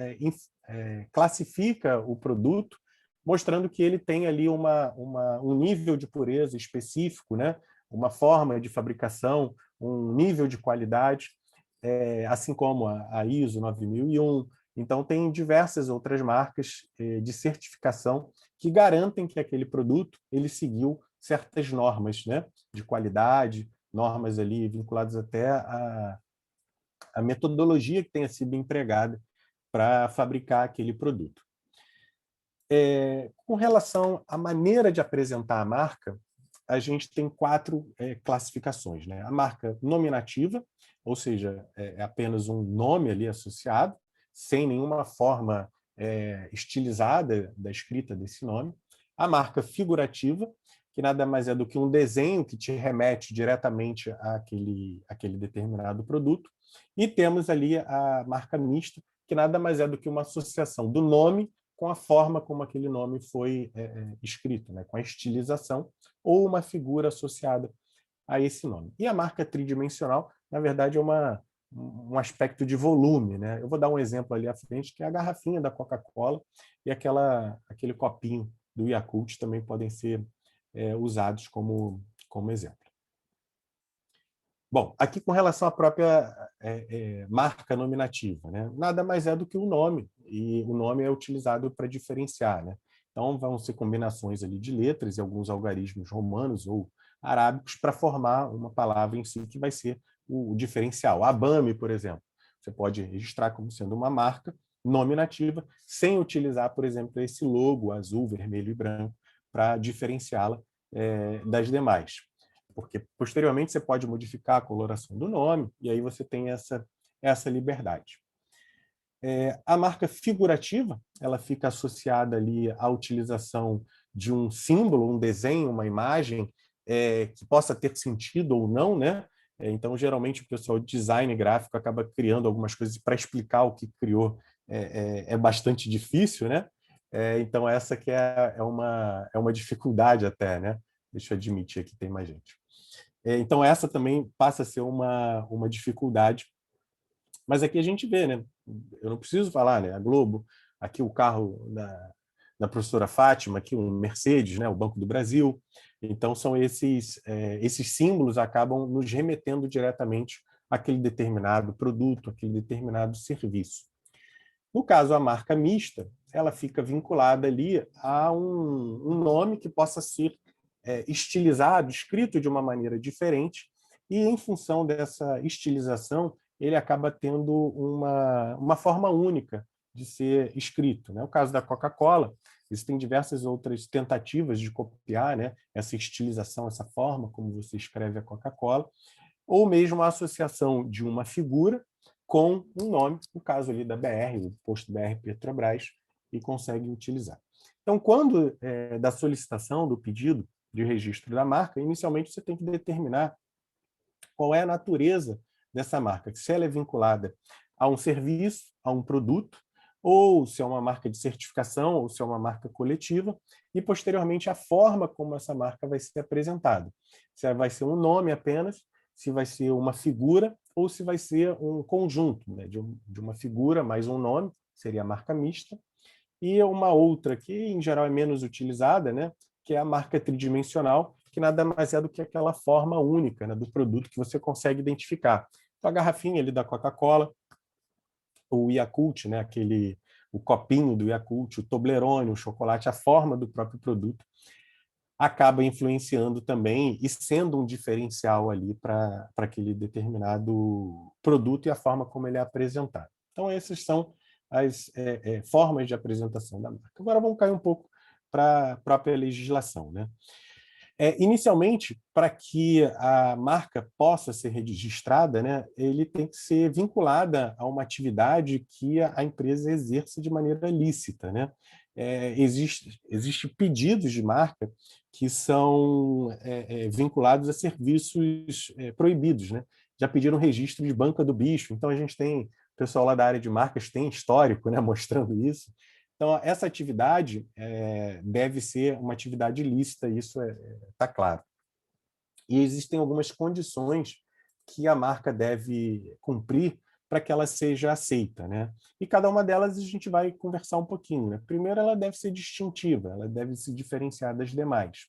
classifica o produto, mostrando que ele tem ali um nível de pureza específico, né? Uma forma de fabricação, um nível de qualidade, assim como a ISO 9001. Então, tem diversas outras marcas de certificação que garantem que aquele produto ele seguiu certas normas, né, de qualidade, normas ali vinculadas até a metodologia que tenha sido empregada para fabricar aquele produto. Com relação à maneira de apresentar a marca, a gente tem 4 classificações, né? A marca nominativa, ou seja, é apenas um nome ali associado, sem nenhuma forma estilizada da escrita desse nome. A marca figurativa, que nada mais é do que um desenho que te remete diretamente àquele determinado produto. E temos ali a marca mista, que nada mais é do que uma associação do nome com a forma como aquele nome foi escrito, né? Com a estilização ou uma figura associada a esse nome. E a marca tridimensional, na verdade, é um aspecto de volume, né? Eu vou dar um exemplo ali à frente, que é a garrafinha da Coca-Cola e aquele copinho do Yakult também podem ser usados como exemplo. Bom, aqui com relação à própria marca nominativa, né? Nada mais é do que o nome, e o nome é utilizado para diferenciar, né? Então, vão ser combinações ali de letras e alguns algarismos romanos ou arábicos para formar uma palavra em si que vai ser o diferencial. A ABAME, por exemplo, você pode registrar como sendo uma marca nominativa sem utilizar, por exemplo, esse logo azul, vermelho e branco para diferenciá-la das demais. Porque, posteriormente, você pode modificar a coloração do nome, e aí você tem essa liberdade. A marca figurativa, ela fica associada ali à utilização de um símbolo, um desenho, uma imagem, que possa ter sentido ou não, né? Então, geralmente, o pessoal de design gráfico acaba criando algumas coisas para explicar o que criou. É bastante difícil, né? Então, essa que é uma dificuldade até, né? Deixa eu admitir aqui, tem mais gente. Então, essa também passa a ser uma dificuldade. Mas aqui a gente vê, né? Eu não preciso falar, né? A Globo, aqui o carro da professora Fátima, aqui um Mercedes, né? O Banco do Brasil. Então, são esses símbolos acabam nos remetendo diretamente àquele determinado produto, àquele determinado serviço. No caso, a marca mista, ela fica vinculada ali a um nome que possa ser estilizado, escrito de uma maneira diferente, e em função dessa estilização, ele acaba tendo uma forma única de ser escrito, né? O caso da Coca-Cola, existem diversas outras tentativas de copiar, né, essa estilização, essa forma como você escreve a Coca-Cola, ou mesmo a associação de uma figura com um nome, no caso ali da BR, o posto BR Petrobras, e consegue utilizar. Então, quando da solicitação do pedido de registro da marca, inicialmente você tem que determinar qual é a natureza dessa marca, se ela é vinculada a um serviço, a um produto, ou se é uma marca de certificação, ou se é uma marca coletiva, e posteriormente a forma como essa marca vai ser apresentada. Se vai ser um nome apenas, se vai ser uma figura, ou se vai ser um conjunto, né, de uma figura mais um nome, seria a marca mista, e uma outra que, em geral, é menos utilizada, né, que é a marca tridimensional, que nada mais é do que aquela forma única, né, do produto que você consegue identificar. Então, a garrafinha ali da Coca-Cola, o Yakult, né, o copinho do Yakult, o Toblerone, o chocolate, a forma do próprio produto, acaba influenciando também e sendo um diferencial ali para aquele determinado produto e a forma como ele é apresentado. Então, essas são as formas de apresentação da marca. Agora vamos cair um pouco para a própria legislação, né? Inicialmente, para que a marca possa ser registrada, né, ele tem que ser vinculada a uma atividade que a empresa exerce de maneira lícita, né? Existe pedidos de marca que são vinculados a serviços proibidos, né? Já pediram registro de banca do bicho, então a gente tem, o pessoal lá da área de marcas tem histórico, né, mostrando isso. Então, essa atividade deve ser uma atividade lícita, isso está claro. E existem algumas condições que a marca deve cumprir para que ela seja aceita, né? E cada uma delas a gente vai conversar um pouquinho, né? Primeiro, ela deve ser distintiva, ela deve se diferenciar das demais.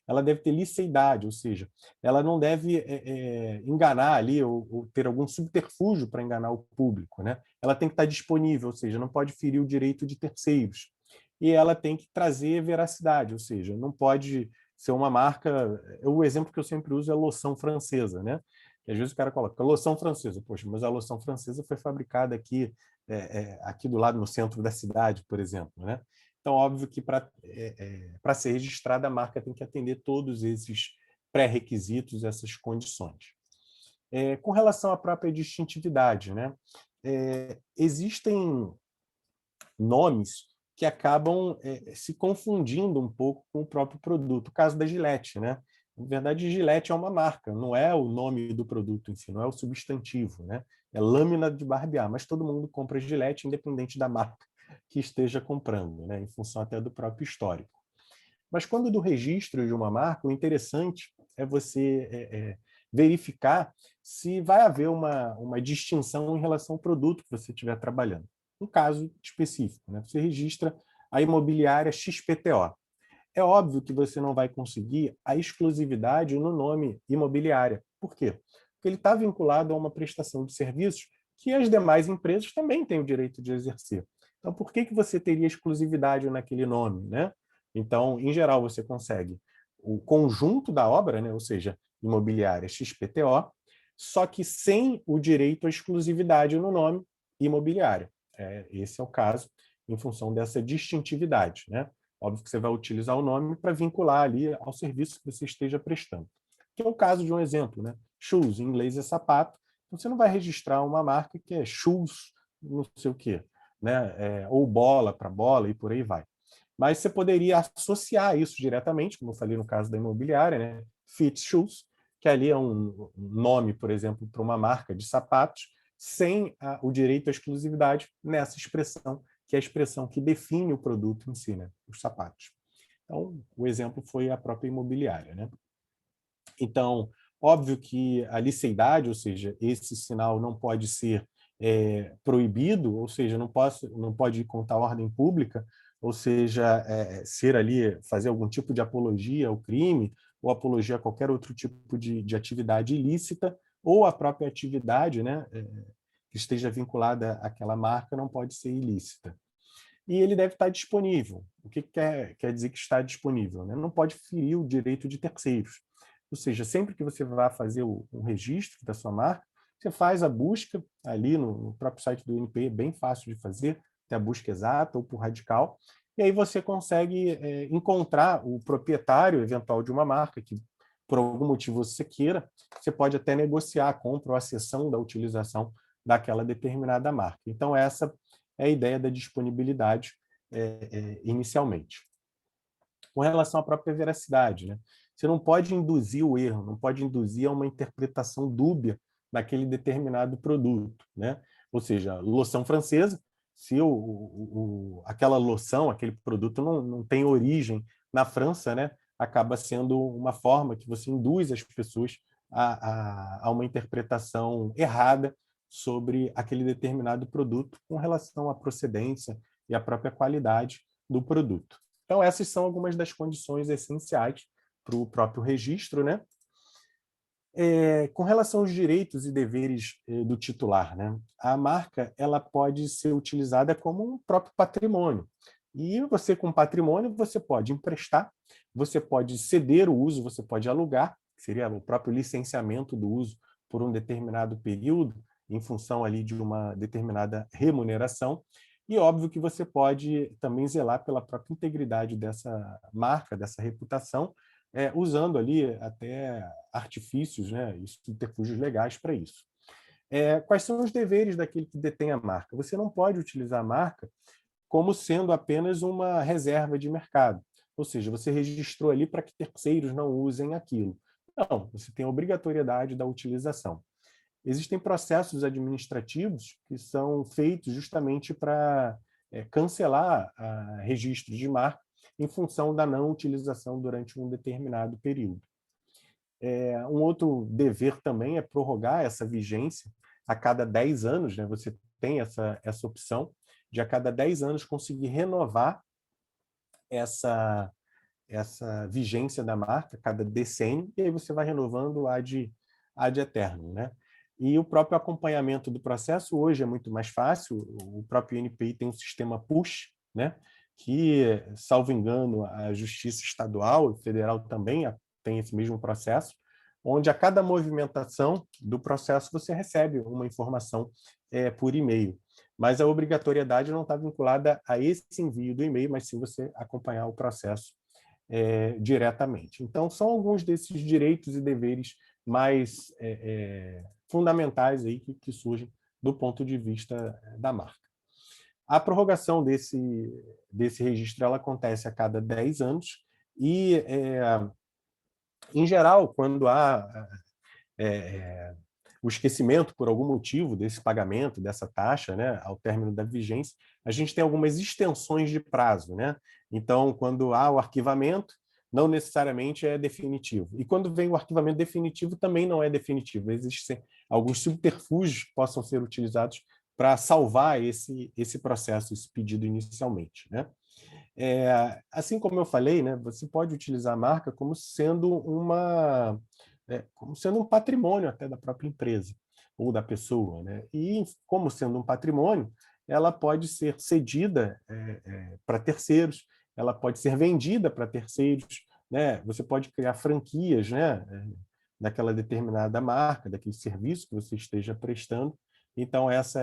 Ela deve ter liceidade, ou seja, ela não deve enganar ali ou ter algum subterfúgio para enganar o público, né? Ela tem que estar disponível, ou seja, não pode ferir o direito de terceiros. E ela tem que trazer veracidade, ou seja, não pode ser uma marca... O exemplo que eu sempre uso é a loção francesa, né? Que às vezes o cara coloca loção francesa, poxa, mas a loção francesa foi fabricada aqui, aqui do lado, no centro da cidade, por exemplo, né? Então, óbvio que para ser registrada, a marca tem que atender todos esses pré-requisitos, essas condições. Com relação à própria distintividade, né? Existem nomes que acabam se confundindo um pouco com o próprio produto. O caso da Gillette, né? Na verdade, Gillette é uma marca, não é o nome do produto em si, não é o substantivo, né? É lâmina de barbear, mas todo mundo compra Gillette, independente da marca que esteja comprando, né? Em função até do próprio histórico. Mas quando do registro de uma marca, o interessante é você verificar se vai haver uma distinção em relação ao produto que você estiver trabalhando. Um caso específico, né? Você registra a imobiliária XPTO. É óbvio que você não vai conseguir a exclusividade no nome imobiliária. Por quê? Porque ele está vinculado a uma prestação de serviços que as demais empresas também têm o direito de exercer. Então, por que você teria exclusividade naquele nome, né? Então, em geral, você consegue o conjunto da obra, né? Ou seja, imobiliária XPTO, só que sem o direito à exclusividade no nome imobiliária. Esse é o caso em função dessa distintividade, né? Óbvio que você vai utilizar o nome para vincular ali ao serviço que você esteja prestando. Que é o caso de um exemplo, né? Shoes, em inglês é sapato. Então, você não vai registrar uma marca que é shoes, não sei o quê, né? Ou bola para bola e por aí vai. Mas você poderia associar isso diretamente, como eu falei no caso da imobiliária, né? Fit Shoes, que ali é um nome, por exemplo, para uma marca de sapatos, sem o direito à exclusividade nessa expressão, que é a expressão que define o produto em si, né? Os sapatos. Então, o exemplo foi a própria imobiliária, né? Então, óbvio que a liceidade, ou seja, esse sinal não pode ser proibido, ou seja, não pode ir contra a ordem pública, ou seja, ser ali, fazer algum tipo de apologia ao crime, ou apologia a qualquer outro tipo de atividade ilícita, ou a própria atividade, né, que esteja vinculada àquela marca não pode ser ilícita. E ele deve estar disponível. O que quer dizer que está disponível, né? Não pode ferir o direito de terceiros. Ou seja, sempre que você vai fazer um registro da sua marca, você faz a busca ali no próprio site do INPI, é bem fácil de fazer, tem a busca exata ou por radical, e aí você consegue encontrar o proprietário eventual de uma marca que, por algum motivo você queira, você pode até negociar a compra ou a cessão da utilização daquela determinada marca. Então, essa é a ideia da disponibilidade inicialmente. Com relação à própria veracidade, né? Você não pode induzir o erro, não pode induzir a uma interpretação dúbia daquele determinado produto, né? Ou seja, loção francesa, se aquela loção, aquele produto não tem origem na França, né? Acaba sendo uma forma que você induz as pessoas a uma interpretação errada sobre aquele determinado produto com relação à procedência e à própria qualidade do produto. Então, essas são algumas das condições essenciais para o próprio registro, né? Com relação aos direitos e deveres do titular, né? A marca ela pode ser utilizada como um próprio patrimônio. E você, com patrimônio, você pode emprestar, você pode ceder o uso, você pode alugar, que seria o próprio licenciamento do uso por um determinado período, em função ali de uma determinada remuneração. E óbvio que você pode também zelar pela própria integridade dessa marca, dessa reputação, usando ali até artifícios, né, e subterfúgios legais para isso. Quais são os deveres daquele que detém a marca? Você não pode utilizar a marca como sendo apenas uma reserva de mercado, ou seja, você registrou ali para que terceiros não usem aquilo. Não, você tem a obrigatoriedade da utilização. Existem processos administrativos que são feitos justamente para cancelar registros de marca em função da não utilização durante um determinado período. Um outro dever também é prorrogar essa vigência a cada 10 anos, né? Você tem essa opção de a cada 10 anos conseguir renovar essa vigência da marca, cada decênio, e aí você vai renovando ad eterno, né? E o próprio acompanhamento do processo hoje é muito mais fácil, o próprio INPI tem um sistema push, né? Que, salvo engano, a Justiça Estadual e Federal também tem esse mesmo processo, onde a cada movimentação do processo você recebe uma informação por e-mail. Mas a obrigatoriedade não está vinculada a esse envio do e-mail, mas sim você acompanhar o processo diretamente. Então, são alguns desses direitos e deveres mais fundamentais aí que surgem do ponto de vista da marca. A prorrogação desse registro ela acontece a cada 10 anos e, em geral, quando há o esquecimento, por algum motivo, desse pagamento, dessa taxa, né, ao término da vigência, a gente tem algumas extensões de prazo, né? Então, quando há o arquivamento, não necessariamente é definitivo. E quando vem o arquivamento definitivo, também não é definitivo. Existem alguns subterfúgios que possam ser utilizados para salvar esse processo, esse pedido inicialmente, né? Assim como eu falei, né, você pode utilizar a marca como sendo um patrimônio até da própria empresa ou da pessoa, né? E como sendo um patrimônio, ela pode ser cedida para terceiros, ela pode ser vendida para terceiros, né? Você pode criar franquias, né, daquela determinada marca, daquele serviço que você esteja prestando. Então essa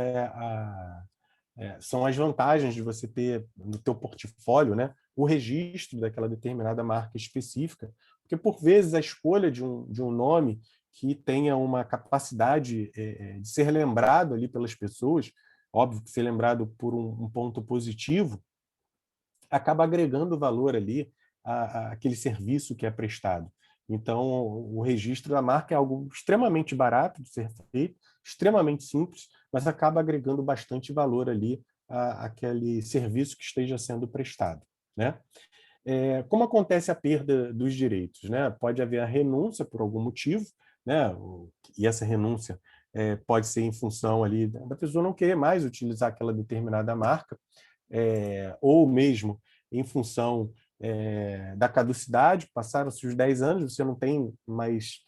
são as vantagens de você ter no teu portfólio, né, o registro daquela determinada marca específica, porque, por vezes, a escolha de um nome que tenha uma capacidade de ser lembrado ali pelas pessoas, óbvio que ser lembrado por um ponto positivo, acaba agregando valor ali àquele serviço que é prestado. Então, o registro da marca é algo extremamente barato de ser feito, extremamente simples, mas acaba agregando bastante valor ali àquele serviço que esteja sendo prestado, né? Como acontece a perda dos direitos, né? Pode haver a renúncia por algum motivo, né? E essa renúncia pode ser em função ali da pessoa não querer mais utilizar aquela determinada marca, ou mesmo em função da caducidade, passaram-se os 10 anos, você não tem mais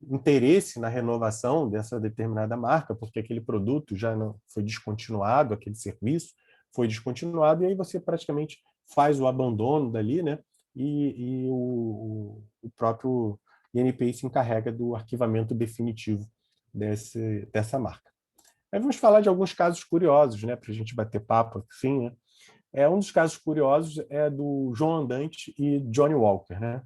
interesse na renovação dessa determinada marca, porque aquele produto já não foi descontinuado, aquele serviço foi descontinuado, e aí você praticamente faz o abandono dali, né? E o próprio INPI se encarrega do arquivamento definitivo dessa marca. Aí vamos falar de alguns casos curiosos, né, para a gente bater papo, assim, né? Um dos casos curiosos é do João Andante e Johnny Walker, né?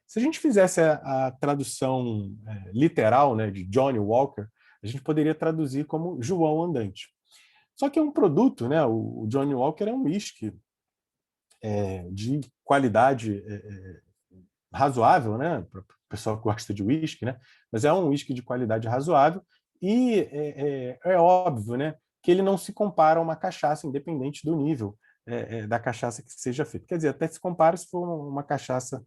Se a gente fizesse a tradução literal, né, de Johnny Walker, a gente poderia traduzir como João Andante. Só que é um produto, né? O Johnny Walker é um whisky de qualidade razoável, né? Para o pessoal que gosta de whisky, né? Mas é um whisky de qualidade razoável e é óbvio, né, que ele não se compara a uma cachaça, independente do nível da cachaça que seja feita. Quer dizer, até se compara se for uma cachaça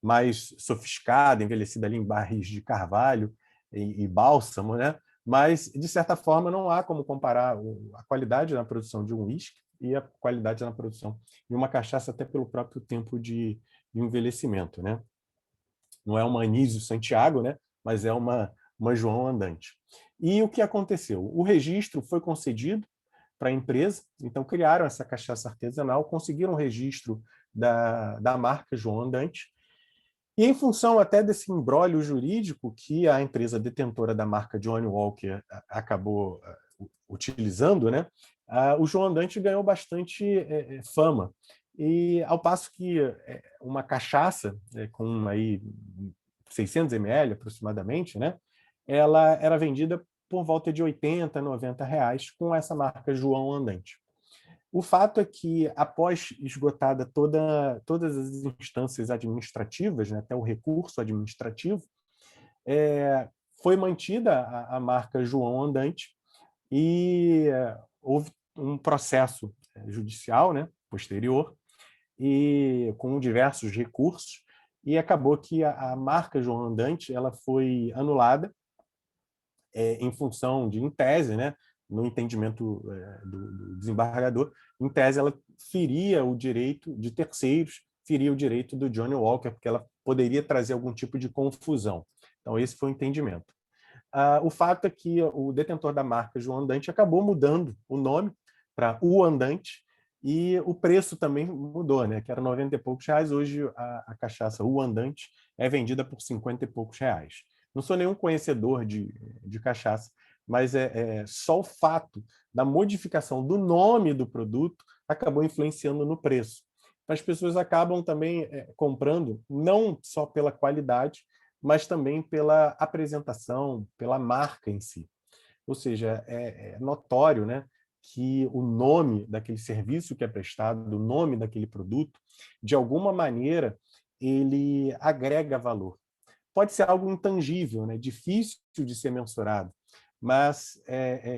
mais sofisticada, envelhecida ali em barris de carvalho e bálsamo, né? Mas, de certa forma, não há como comparar a qualidade na produção de um whisky e a qualidade na produção de uma cachaça, até pelo próprio tempo de envelhecimento, né? não é uma Anísio Santiago, né? Mas é uma João Andante. E o que aconteceu? O registro foi concedido para a empresa, então criaram essa cachaça artesanal, conseguiram o registro da marca João Andante, e em função até desse imbróglio jurídico que a empresa detentora da marca Johnnie Walker acabou utilizando, né, o João Andante ganhou bastante fama. E ao passo que uma cachaça com aí 600 ml aproximadamente, né, ela era vendida por volta de R$80, R$90 com essa marca João Andante. O fato é que, após esgotada todas as instâncias administrativas, né, até o recurso administrativo, foi mantida a marca João Andante e houve um processo judicial, né, posterior, e com diversos recursos, e acabou que a marca João Andante ela foi anulada em função de, em tese, né, no entendimento do desembargador, em tese ela feria o direito de terceiros, feria o direito do Johnnie Walker, porque ela poderia trazer algum tipo de confusão. Então, esse foi o entendimento. O fato é que o detentor da marca João Andante acabou mudando o nome para O Andante, e o preço também mudou, né? Que era 90 e poucos reais, hoje a cachaça O Andante é vendida por 50 e poucos reais. Não sou nenhum conhecedor de cachaça, mas só o fato da modificação do nome do produto acabou influenciando no preço. As pessoas acabam também comprando não só pela qualidade, mas também pela apresentação, pela marca em si. Ou seja, é notório, né, que o nome daquele serviço que é prestado, o nome daquele produto, de alguma maneira, ele agrega valor. Pode ser algo intangível, né, difícil de ser mensurado, mas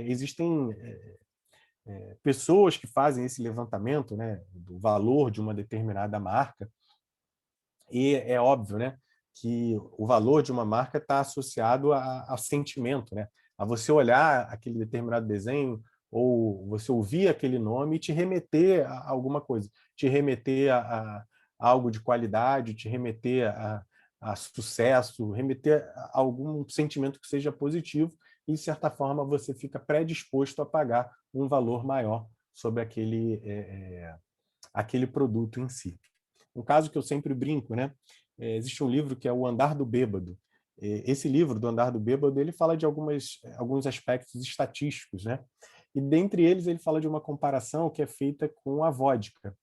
existem pessoas que fazem esse levantamento, né, do valor de uma determinada marca, e é óbvio, né, que o valor de uma marca está associado a sentimento, né? A você olhar aquele determinado desenho ou você ouvir aquele nome e te remeter a alguma coisa, te remeter a algo de qualidade, te remeter a sucesso, remeter a algum sentimento que seja positivo e, de certa forma, você fica predisposto a pagar um valor maior sobre aquele produto em si. Um caso que eu sempre brinco, né? Existe um livro que é O Andar do Bêbado. Esse livro, do Andar do Bêbado, ele fala de alguns aspectos estatísticos, né? E dentre eles ele fala de uma comparação que é feita com a vodka.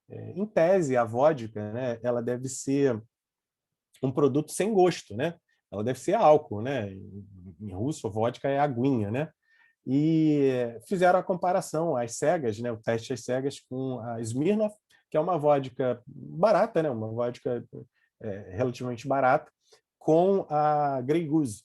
Em tese, a vodka, né, ela deve ser um produto sem gosto, né? Ela deve ser álcool, né? Em russo, a vodka é aguinha, né? E fizeram a comparação às cegas, né? O teste às cegas com a Smirnoff, que é uma vodka barata, né? Uma vodka relativamente barata, com a Grey Goose,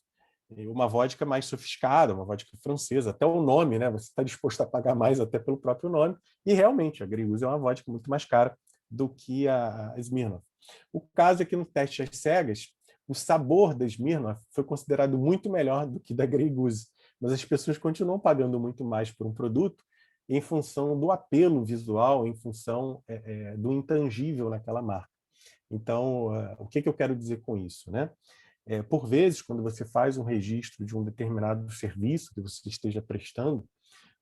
uma vodka mais sofisticada, uma vodka francesa, até o nome, né? Você está disposto a pagar mais até pelo próprio nome, e realmente a Grey Goose é uma vodka muito mais cara do que a Smirnoff. O caso é que no teste às cegas, o sabor da Smirnoff foi considerado muito melhor do que da Grey Goose, mas as pessoas continuam pagando muito mais por um produto em função do apelo visual, em função do intangível naquela marca. Então, o que eu quero dizer com isso, né? Por vezes, quando você faz um registro de um determinado serviço que você esteja prestando,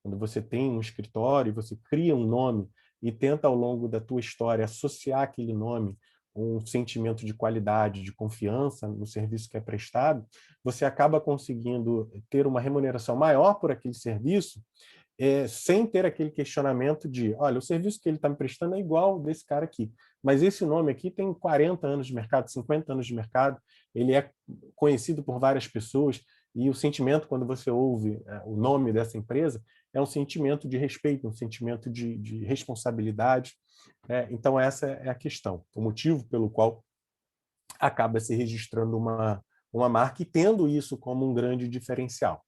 quando você tem um escritório, você cria um nome e tenta, ao longo da tua história, associar aquele nome um sentimento de qualidade, de confiança no serviço que é prestado, você acaba conseguindo ter uma remuneração maior por aquele serviço, sem ter aquele questionamento de, olha, o serviço que ele está me prestando é igual desse cara aqui, mas esse nome aqui tem 40 anos de mercado, 50 anos de mercado, ele é conhecido por várias pessoas, e o sentimento, quando você ouve o nome dessa empresa, é um sentimento de respeito, um sentimento de responsabilidade. Então, essa é a questão, o motivo pelo qual acaba se registrando uma marca e tendo isso como um grande diferencial.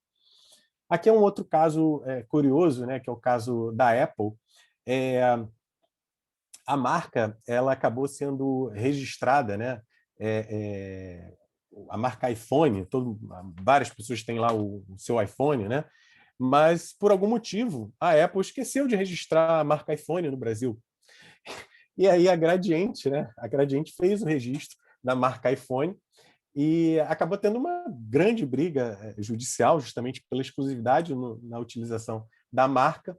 Aqui é um outro caso curioso, né, que é o caso da Apple. A marca ela acabou sendo registrada, né, a marca iPhone, várias pessoas têm lá o seu iPhone, né, mas por algum motivo a Apple esqueceu de registrar a marca iPhone no Brasil. E aí a Gradiente, né, fez o registro da marca iPhone e acabou tendo uma grande briga judicial, justamente pela exclusividade na utilização da marca,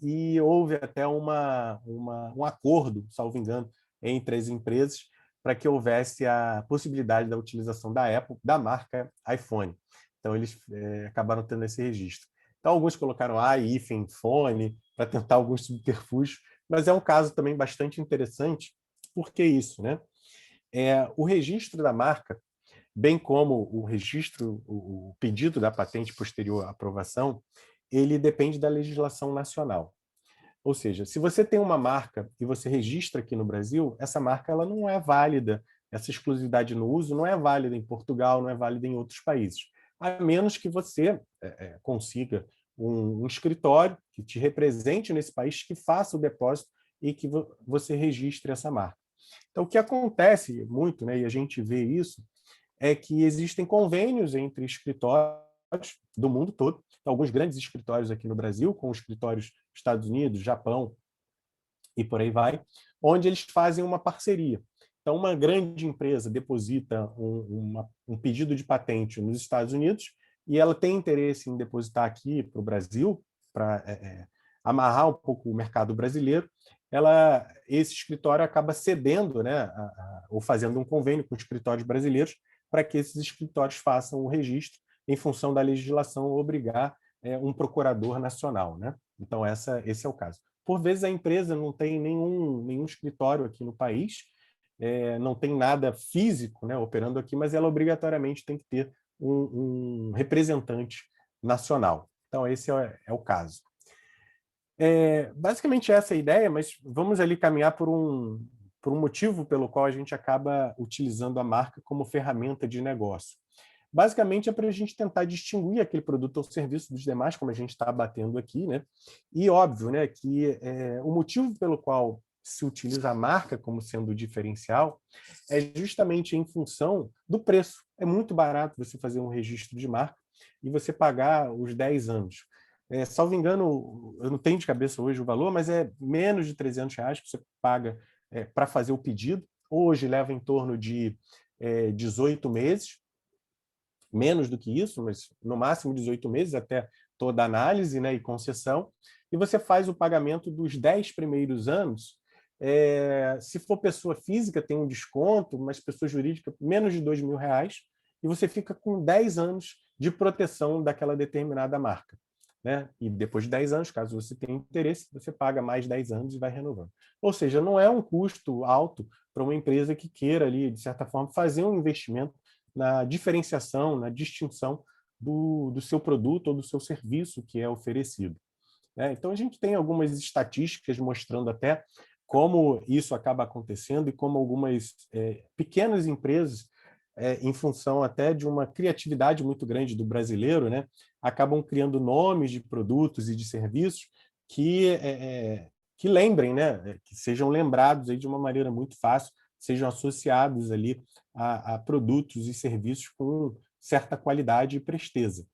e houve até um acordo, salvo engano, entre as empresas para que houvesse a possibilidade da utilização da Apple, da marca iPhone. Então, eles acabaram tendo esse registro. Então, alguns colocaram iPhone para tentar alguns subterfúgios, mas é um caso também bastante interessante. Por que isso, né? O registro da marca, bem como o registro, o pedido da patente posterior à aprovação, ele depende da legislação nacional. Ou seja, se você tem uma marca e você registra aqui no Brasil, essa marca ela não é válida, essa exclusividade no uso não é válida em Portugal, não é válida em outros países, a menos que você consiga um escritório que te represente nesse país, que faça o depósito e que você registre essa marca. Então, o que acontece muito, né, e a gente vê isso, é que existem convênios entre escritórios do mundo todo, alguns grandes escritórios aqui no Brasil, com escritórios nos Estados Unidos, Japão e por aí vai, onde eles fazem uma parceria. Então, uma grande empresa deposita um pedido de patente nos Estados Unidos e ela tem interesse em depositar aqui para o Brasil, para amarrar um pouco o mercado brasileiro. Esse escritório acaba cedendo, né, ou fazendo um convênio com escritórios brasileiros para que esses escritórios façam o registro em função da legislação obrigar um procurador nacional, né? Então, esse é o caso. Por vezes, a empresa não tem nenhum escritório aqui no país, não tem nada físico, né, operando aqui, mas ela obrigatoriamente tem que ter um representante nacional. Então, esse é o caso. Basicamente essa é a ideia, mas vamos ali caminhar por um motivo pelo qual a gente acaba utilizando a marca como ferramenta de negócio. Basicamente é para a gente tentar distinguir aquele produto ou serviço dos demais, como a gente está batendo aqui, né? E óbvio, né, que o motivo pelo qual se utiliza a marca como sendo o diferencial é justamente em função do preço. É muito barato você fazer um registro de marca e você pagar os 10 anos. Salvo engano, eu não tenho de cabeça hoje o valor, mas é menos de R$300 que você paga para fazer o pedido. Hoje leva em torno de 18 meses, menos do que isso, mas no máximo 18 meses, até toda a análise, né, e concessão, e você faz o pagamento dos 10 primeiros anos. Se for pessoa física, tem um desconto, mas pessoa jurídica, menos de R$2.000, e você fica com 10 anos de proteção daquela determinada marca. Né? E depois de 10 anos, caso você tenha interesse, você paga mais 10 anos e vai renovando. Ou seja, não é um custo alto para uma empresa que queira, ali, de certa forma, fazer um investimento na diferenciação, na distinção do seu produto ou do seu serviço que é oferecido. Então, a gente tem algumas estatísticas mostrando até como isso acaba acontecendo e como algumas pequenas empresas, em função até de uma criatividade muito grande do brasileiro, né, acabam criando nomes de produtos e de serviços que lembrem, né, que sejam lembrados aí de uma maneira muito fácil, sejam associados ali a produtos e serviços com certa qualidade e presteza.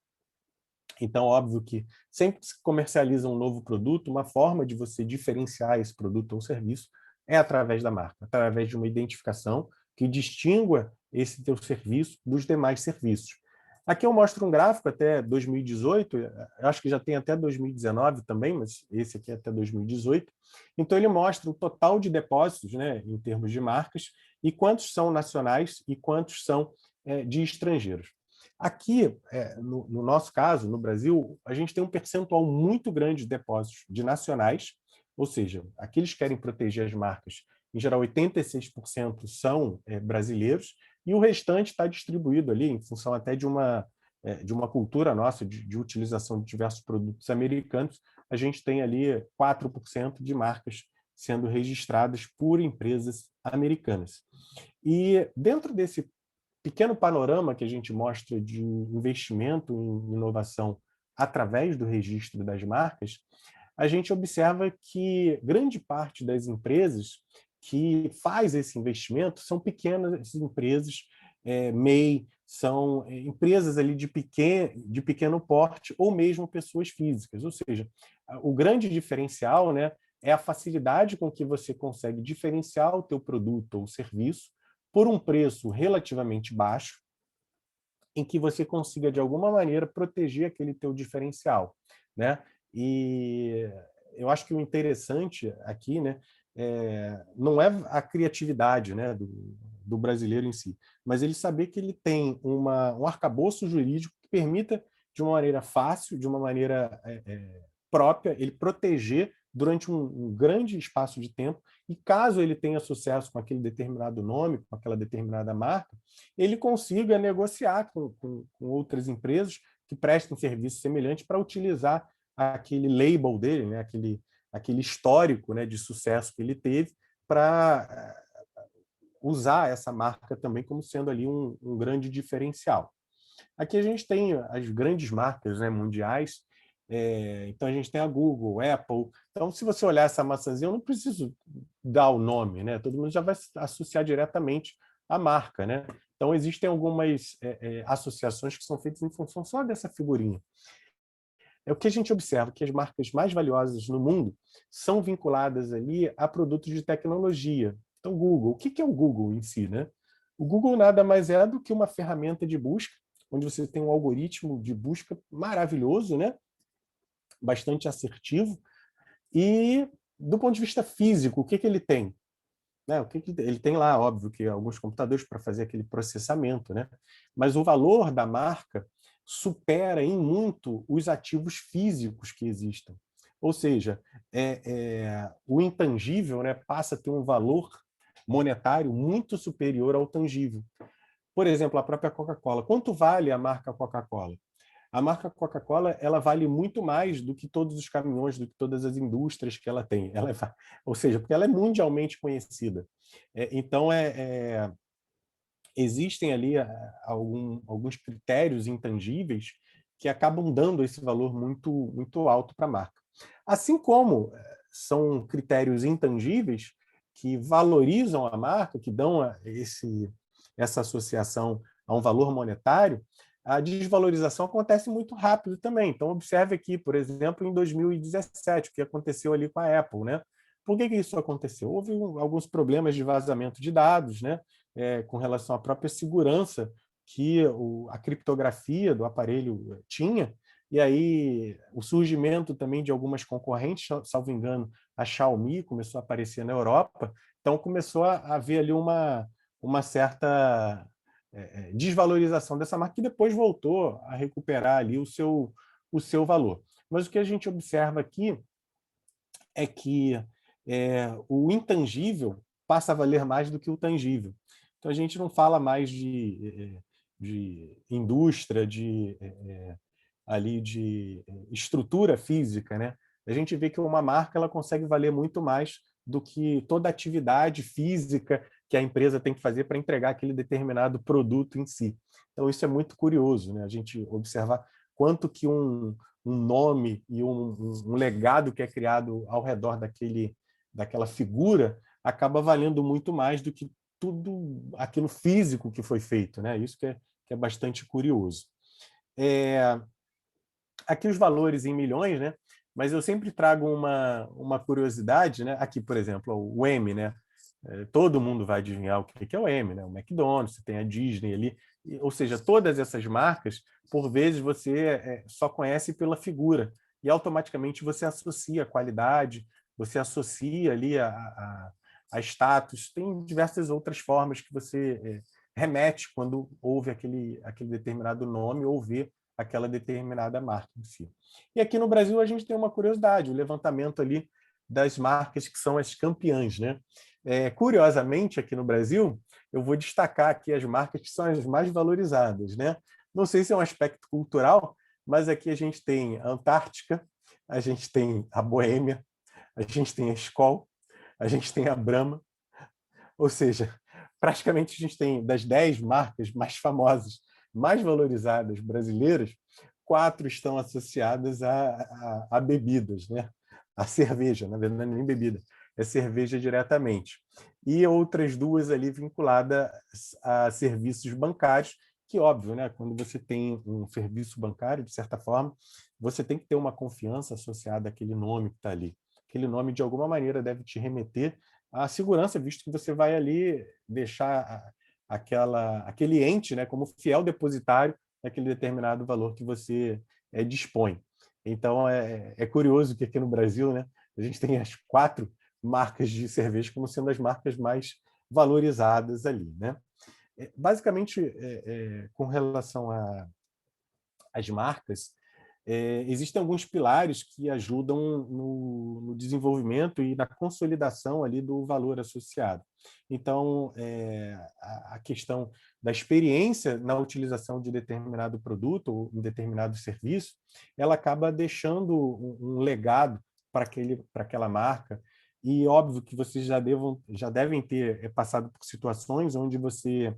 Então, óbvio que sempre que se comercializa um novo produto, uma forma de você diferenciar esse produto ou serviço é através da marca, através de uma identificação que distingua esse teu serviço dos demais serviços. Aqui eu mostro um gráfico até 2018, acho que já tem até 2019 também, mas esse aqui é até 2018. Então, ele mostra o total de depósitos, né, em termos de marcas, e quantos são nacionais e quantos são de estrangeiros. Aqui, no nosso caso, no Brasil, a gente tem um percentual muito grande de depósitos de nacionais, ou seja, aqueles que querem proteger as marcas, em geral 86% são brasileiros, e o restante está distribuído ali em função até de uma cultura nossa de utilização de diversos produtos americanos. A gente tem ali 4% de marcas sendo registradas por empresas americanas. E dentro desse pequeno panorama que a gente mostra de investimento em inovação através do registro das marcas, a gente observa que grande parte das empresas que faz esse investimento são pequenas empresas, MEI, são empresas ali de pequeno porte ou mesmo pessoas físicas. Ou seja, o grande diferencial, né, é a facilidade com que você consegue diferenciar o teu produto ou serviço por um preço relativamente baixo, em que você consiga, de alguma maneira, proteger aquele teu diferencial, né? E eu acho que o interessante aqui, né, não é a criatividade, né, do brasileiro em si, mas ele saber que ele tem um arcabouço jurídico que permita, de uma maneira fácil, de uma maneira própria, ele proteger durante um grande espaço de tempo, e caso ele tenha sucesso com aquele determinado nome, com aquela determinada marca, ele consiga negociar com outras empresas que prestem serviços semelhantes para utilizar aquele label dele, né, aquele histórico, né, de sucesso que ele teve, para usar essa marca também como sendo ali um grande diferencial. Aqui a gente tem as grandes marcas, né, mundiais, então a gente tem a Google, Apple. Então, se você olhar essa maçãzinha, eu não preciso dar o nome, né? Todo mundo já vai associar diretamente à marca, né? Então, existem algumas associações que são feitas em função só dessa figurinha. É o que a gente observa, que as marcas mais valiosas no mundo são vinculadas ali a produtos de tecnologia. Então, Google, o que é o Google em si, né? O Google nada mais é do que uma ferramenta de busca, onde você tem um algoritmo de busca maravilhoso, né? Bastante assertivo. E, do ponto de vista físico, o que ele tem? Né? Ele tem lá, óbvio, que alguns computadores para fazer aquele processamento, né? Mas o valor da marca supera em muito os ativos físicos que existem. Ou seja, o intangível, né, passa a ter um valor monetário muito superior ao tangível. Por exemplo, a própria Coca-Cola. Quanto vale a marca Coca-Cola? A marca Coca-Cola, ela vale muito mais do que todos os caminhões, do que todas as indústrias que ela tem. Ou seja, porque ela é mundialmente conhecida. Então, existem ali alguns critérios intangíveis que acabam dando esse valor muito, muito alto para a marca. Assim como são critérios intangíveis que valorizam a marca, que dão essa associação a um valor monetário, a desvalorização acontece muito rápido também. Então, observe aqui, por exemplo, em 2017, o que aconteceu ali com a Apple, né? Por que isso aconteceu? Houve alguns problemas de vazamento de dados, né? Com relação à própria segurança que a criptografia do aparelho tinha, e aí o surgimento também de algumas concorrentes, salvo engano, a Xiaomi começou a aparecer na Europa, então começou a haver ali uma certa desvalorização dessa marca, que depois voltou a recuperar ali o seu valor. Mas o que a gente observa aqui é que o intangível passa a valer mais do que o tangível. Então, a gente não fala mais de indústria, ali de estrutura física, né? A gente vê que uma marca ela consegue valer muito mais do que toda a atividade física que a empresa tem que fazer para entregar aquele determinado produto em si. Então, isso é muito curioso, né? A gente observar quanto que um nome e um legado que é criado ao redor daquela figura acaba valendo muito mais do que tudo aquilo físico que foi feito, né? Isso que é bastante curioso. Aqui os valores em milhões, né? Mas eu sempre trago uma curiosidade, né? Aqui, por exemplo, o M, né? Todo mundo vai adivinhar o que é o M, né? O McDonald's, você tem a Disney ali, ou seja, todas essas marcas, por vezes você só conhece pela figura e automaticamente você associa a qualidade, você associa ali a status, tem diversas outras formas que você remete quando ouve aquele determinado nome ou vê aquela determinada marca em si. E aqui no Brasil a gente tem uma curiosidade, o levantamento ali das marcas que são as campeãs, né? Curiosamente, aqui no Brasil, eu vou destacar aqui as marcas que são as mais valorizadas, né? Não sei se é um aspecto cultural, mas aqui a gente tem a Antártica, a gente tem a Boêmia, a gente tem a Skol, a gente tem a Brahma, ou seja, praticamente a gente tem das 10 marcas mais famosas, mais valorizadas brasileiras, 4 estão associadas a bebidas, né? A cerveja, na verdade, nem bebida, é cerveja diretamente. E outras 2 ali vinculadas a serviços bancários, que, óbvio, né? Quando você tem um serviço bancário, de certa forma, você tem que ter uma confiança associada àquele nome que está ali. Aquele nome, de alguma maneira, deve te remeter à segurança, visto que você vai ali deixar aquele ente, né, como fiel depositário daquele determinado valor que você dispõe. Então, é curioso que aqui no Brasil, né, a gente tem as 4 marcas de cerveja como sendo as marcas mais valorizadas ali, né? Basicamente, com relação às marcas, existem alguns pilares que ajudam no desenvolvimento e na consolidação ali do valor associado. Então, a questão da experiência na utilização de determinado produto ou um determinado serviço, ela acaba deixando um legado para aquela marca. E óbvio que vocês já devem ter passado por situações onde você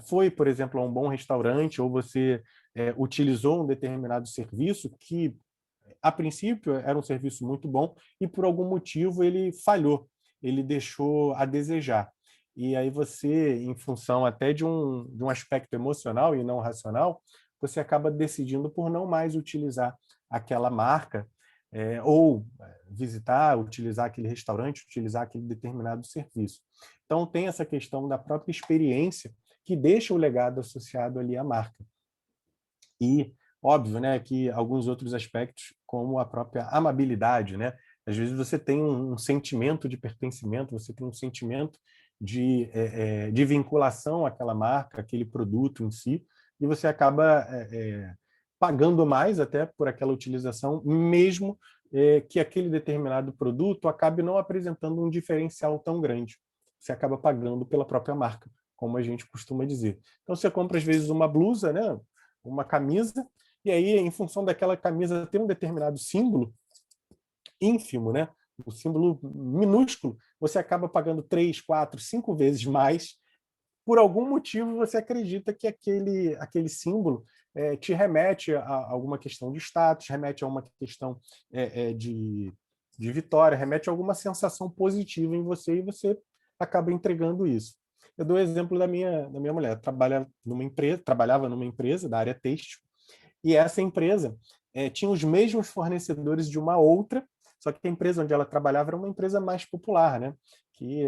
foi, por exemplo, a um bom restaurante, ou você utilizou um determinado serviço que, a princípio, era um serviço muito bom e, por algum motivo, ele falhou, ele deixou a desejar. E aí você, em função até de um aspecto emocional e não racional, você acaba decidindo por não mais utilizar aquela marca, ou visitar, utilizar aquele restaurante, utilizar aquele determinado serviço. Então, tem essa questão da própria experiência que deixa o legado associado ali à marca. E, óbvio, né, que alguns outros aspectos, como a própria amabilidade, né? Às vezes você tem um sentimento de pertencimento, você tem um sentimento de vinculação àquela marca, àquele produto em si, e você acaba pagando mais até por aquela utilização, mesmo que aquele determinado produto acabe não apresentando um diferencial tão grande. Você acaba pagando pela própria marca, como a gente costuma dizer. Então, você compra, às vezes, uma blusa, né, uma camisa, e aí, em função daquela camisa ter um determinado símbolo ínfimo, né, um símbolo minúsculo, você acaba pagando 3, 4, 5 vezes mais. Por algum motivo, você acredita que aquele símbolo te remete a alguma questão de status, remete a uma questão de vitória, remete a alguma sensação positiva em você, e você acaba entregando isso. Eu dou o exemplo da minha mulher. Trabalhava numa empresa da área têxtil, e essa empresa tinha os mesmos fornecedores de uma outra, só que a empresa onde ela trabalhava era uma empresa mais popular, né? Que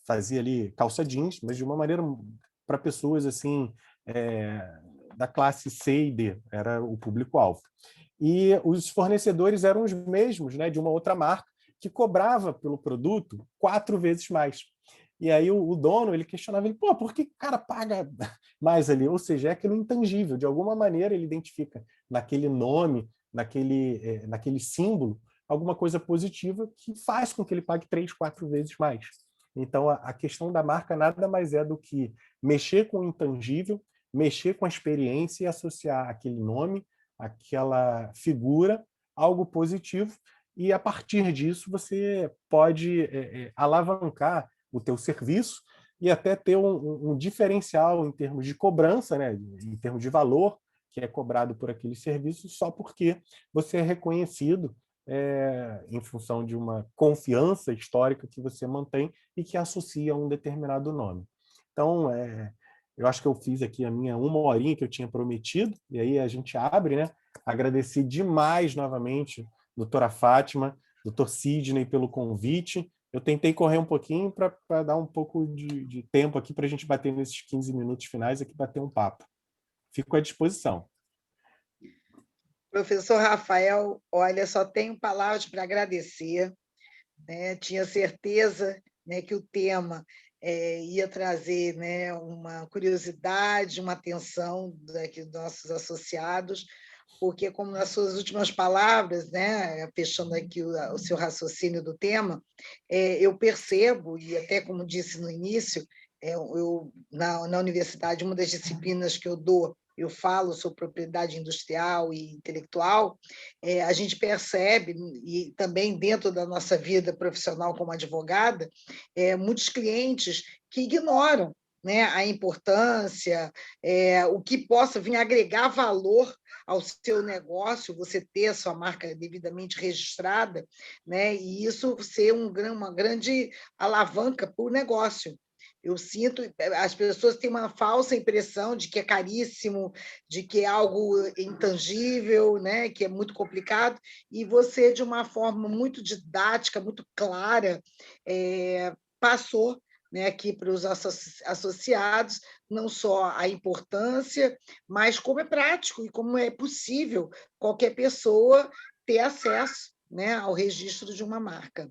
fazia ali calça jeans, mas de uma maneira para pessoas assim da classe C e D, era o público-alvo. E os fornecedores eram os mesmos, né, de uma outra marca, que cobrava pelo produto 4 vezes mais. E aí o dono, ele questionava, ele, pô, por que o cara paga mais ali? Ou seja, é aquilo intangível, de alguma maneira ele identifica naquele nome, naquele símbolo, alguma coisa positiva que faz com que ele pague 3, 4 vezes mais. Então, a questão da marca nada mais é do que mexer com o intangível, mexer com a experiência e associar aquele nome, aquela figura, algo positivo, e a partir disso você pode alavancar o teu serviço e até ter um diferencial em termos de cobrança, né, em termos de valor que é cobrado por aquele serviço, só porque você é reconhecido em função de uma confiança histórica que você mantém e que associa a um determinado nome. Então, eu acho que eu fiz aqui a minha 1 horinha que eu tinha prometido, e aí a gente abre, né? Agradecer demais novamente, doutora Fátima, doutor Sidney, pelo convite. Eu tentei correr um pouquinho para dar um pouco de tempo aqui para a gente bater nesses 15 minutos finais aqui, bater um papo. Fico à disposição. Professor Rafael, olha, só tenho palavras para agradecer, né? Tinha certeza, né, que o tema ia trazer, né, uma curiosidade, uma atenção daqui dos nossos associados, porque, como nas suas últimas palavras, né, fechando aqui o seu raciocínio do tema, eu percebo, e até como disse no início, na universidade, uma das disciplinas que eu dou, eu falo sobre propriedade industrial e intelectual, a gente percebe, e também dentro da nossa vida profissional como advogada, muitos clientes que ignoram, né, a importância, o que possa vir agregar valor ao seu negócio, você ter a sua marca devidamente registrada, né, e isso ser uma grande alavanca para o negócio. Eu sinto, as pessoas têm uma falsa impressão de que é caríssimo, de que é algo intangível, né, que é muito complicado, e você, de uma forma muito didática, muito clara, passou né, aqui para os associados, não só a importância, mas como é prático e como é possível qualquer pessoa ter acesso, né, ao registro de uma marca.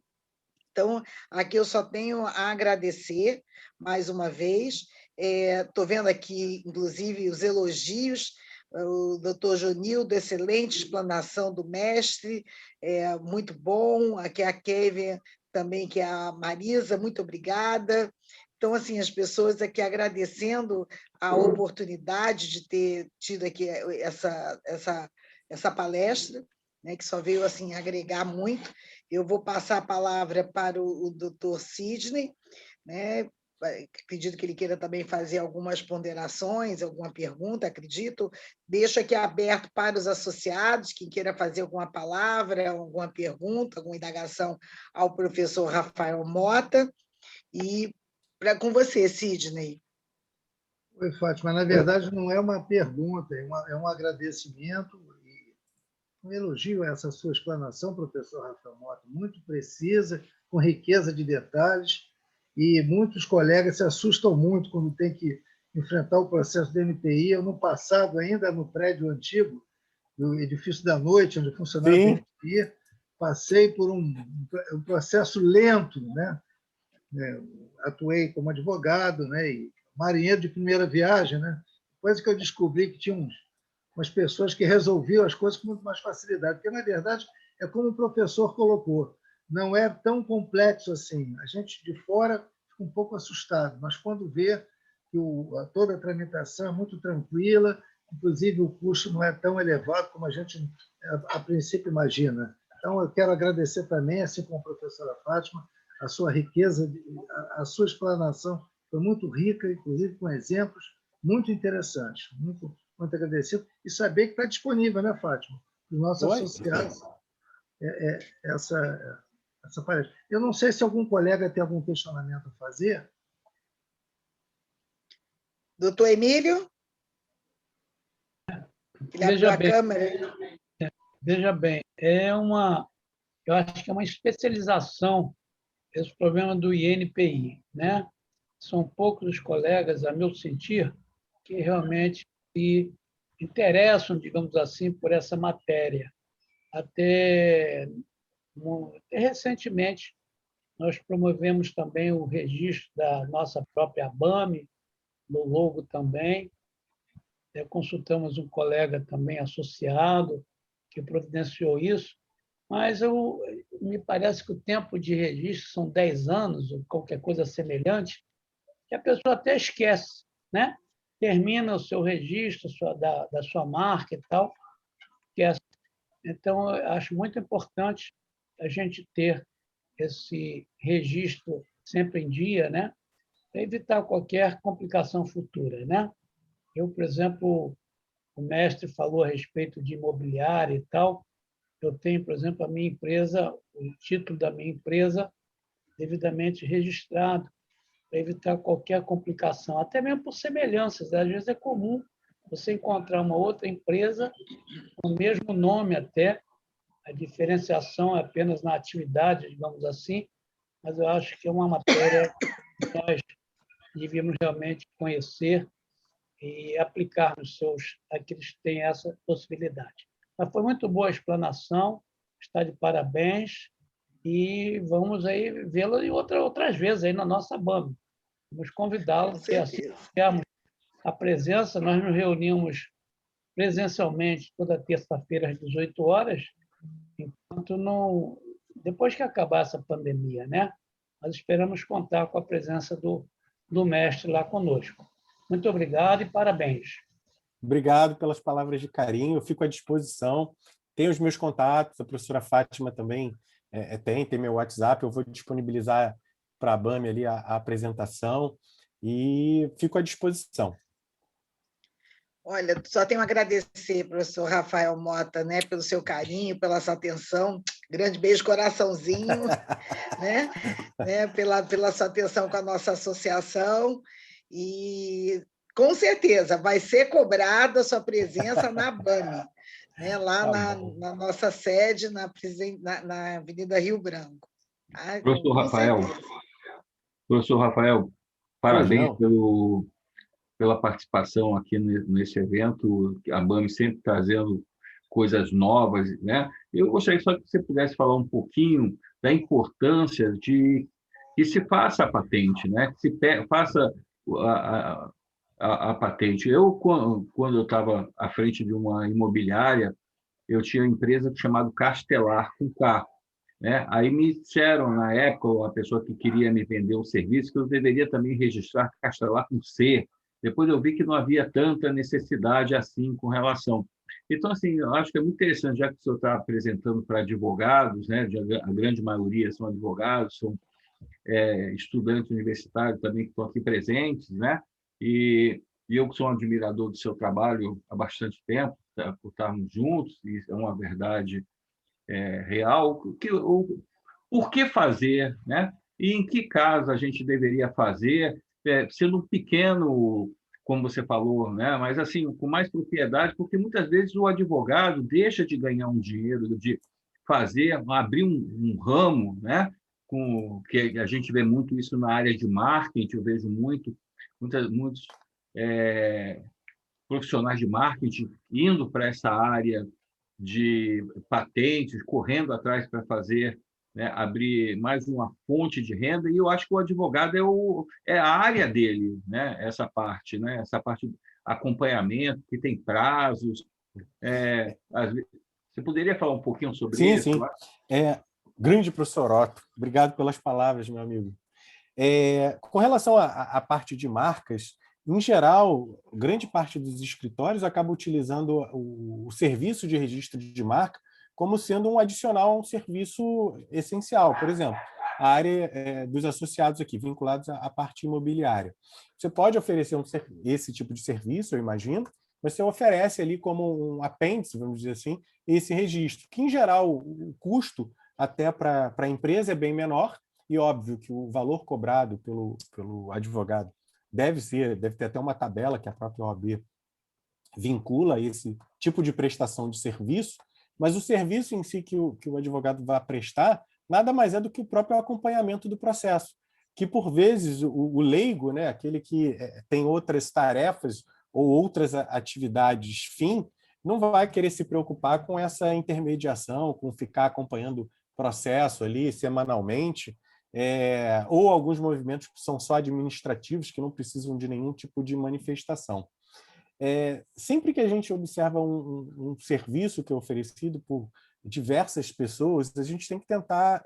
Então, aqui eu só tenho a agradecer mais uma vez. Estou vendo aqui, inclusive, os elogios. O doutor Jonildo, excelente explanação do mestre, muito bom. Aqui a Kevin também, que é a Marisa, muito obrigada. Então, assim, as pessoas aqui agradecendo a oportunidade de ter tido aqui essa palestra, né, que só veio assim agregar muito. Eu vou passar a palavra para o doutor Sidney, né? Acredito que ele queira também fazer algumas ponderações, alguma pergunta, acredito. Deixo aqui aberto para os associados, quem queira fazer alguma palavra, alguma pergunta, alguma indagação ao professor Rafael Mota. E com você, Sidney. Oi, Fátima. Na verdade, não é uma pergunta, é um agradecimento e um elogio a essa sua explanação, professor Rafael Mota, muito precisa, com riqueza de detalhes, e muitos colegas se assustam muito quando tem que enfrentar o processo do MPI. Eu, no passado, ainda no prédio antigo, do Edifício da Noite, onde funcionava o MPI, passei por um processo lento, né? Atuei como advogado, né? E marinheiro de primeira viagem, né? Depois que eu descobri que tinha umas pessoas que resolviam as coisas com muito mais facilidade, porque, na verdade, é como o professor colocou, não é tão complexo assim. A gente de fora fica um pouco assustado, mas quando vê que toda a tramitação é muito tranquila, inclusive o custo não é tão elevado como a gente, a princípio, imagina. Então, eu quero agradecer também, assim como a professora Fátima, a sua riqueza, a sua explanação foi muito rica, inclusive com exemplos muito interessantes. Muito agradecido. E saber que está disponível, né, Fátima? Para os nossos associados, essa palestra. Eu não sei se algum colega tem algum questionamento a fazer. Doutor Emílio? Ele abriu a câmera. Veja bem, eu acho que é uma especialização esse problema do INPI, né? São poucos os colegas, a meu sentir, que realmente se interessam, digamos assim, por essa matéria. Até recentemente, nós promovemos também o registro da nossa própria ABAME, no logo também. Consultamos um colega também associado que providenciou isso, mas me parece que o tempo de registro são 10 anos, ou qualquer coisa semelhante, que a pessoa até esquece, né? Termina o seu registro da sua marca e tal, esquece. Então, eu acho muito importante a gente ter esse registro sempre em dia, né? Para evitar qualquer complicação futura, né? Eu, por exemplo, o mestre falou a respeito de imobiliário e tal. Eu tenho, por exemplo, a minha empresa, o título da minha empresa devidamente registrado, para evitar qualquer complicação, até mesmo por semelhanças. Às vezes é comum você encontrar uma outra empresa com o mesmo nome até, a diferenciação é apenas na atividade, digamos assim, mas eu acho que é uma matéria que nós devíamos realmente conhecer e aplicar aqueles que têm essa possibilidade. Mas foi muito boa a explanação, está de parabéns, e vamos aí vê-lo outras vezes aí na nossa BAME. Vamos convidá-lo, porque assim que tivermos a presença, nós nos reunimos presencialmente toda terça-feira às 18 horas, enquanto não, depois que acabar essa pandemia, né? Nós esperamos contar com a presença do mestre lá conosco. Muito obrigado e parabéns. Obrigado pelas palavras de carinho, eu fico à disposição. Tem os meus contatos, a professora Fátima também tem meu WhatsApp, eu vou disponibilizar para a BAME ali a apresentação e fico à disposição. Olha, só tenho a agradecer, professor Rafael Mota, né, pelo seu carinho, pela sua atenção. Grande beijo, coraçãozinho, né, pela sua atenção com a nossa associação. E, com certeza, vai ser cobrada a sua presença na BAME, né, lá na nossa sede, na Avenida Rio Branco. Tá? Professor Rafael, Professor Rafael, Pois parabéns não. pela participação aqui nesse evento. A ABAME sempre trazendo coisas novas, né? Eu gostaria só que você pudesse falar um pouquinho da importância de que se faça a patente, né? Que se faça a, a patente. Eu, quando eu estava à frente de uma imobiliária, eu tinha uma empresa chamada Castelar, com K, né? Aí me disseram, na época, a pessoa que queria me vender o serviço, que eu deveria também registrar Castelar com C. Depois eu vi que não havia tanta necessidade assim com relação. Então, assim, eu acho que é muito interessante, já que o senhor está apresentando para advogados, né? A grande maioria são advogados, são estudantes universitários também que estão aqui presentes, né? E eu que sou um admirador do seu trabalho há bastante tempo, tá, por estarmos juntos, e é uma verdade real. Por que fazer, né? E em que caso a gente deveria fazer, sendo um pequeno, como você falou, né? Mas assim, com mais propriedade, porque muitas vezes o advogado deixa de ganhar um dinheiro, de abrir um ramo, né? Que a gente vê muito isso na área de marketing, eu vejo muitos profissionais de marketing indo para essa área de patentes, correndo atrás para fazer, né, abrir mais uma fonte de renda, e eu acho que o advogado é a área dele, né, essa parte de acompanhamento, que tem prazos. Você poderia falar um pouquinho sobre Sim, isso? sim. Grande professor Otto, obrigado pelas palavras, meu amigo. Com relação à parte de marcas, em geral, grande parte dos escritórios acaba utilizando o serviço de registro de marca como sendo um adicional a um serviço essencial. Por exemplo, a área dos associados aqui, vinculados à parte imobiliária. Você pode oferecer esse tipo de serviço, eu imagino, mas você oferece ali como um apêndice, vamos dizer assim, esse registro, que, em geral, o custo até para a empresa é bem menor, e óbvio que o valor cobrado pelo advogado deve ter até uma tabela que a própria OAB vincula a esse tipo de prestação de serviço, mas o serviço em si que o advogado vai prestar nada mais é do que o próprio acompanhamento do processo, que por vezes o leigo, né, aquele que tem outras tarefas ou outras atividades fim, não vai querer se preocupar com essa intermediação, com ficar acompanhando o processo ali semanalmente, ou alguns movimentos que são só administrativos, que não precisam de nenhum tipo de manifestação. Sempre que a gente observa um serviço que é oferecido por diversas pessoas, a gente tem que tentar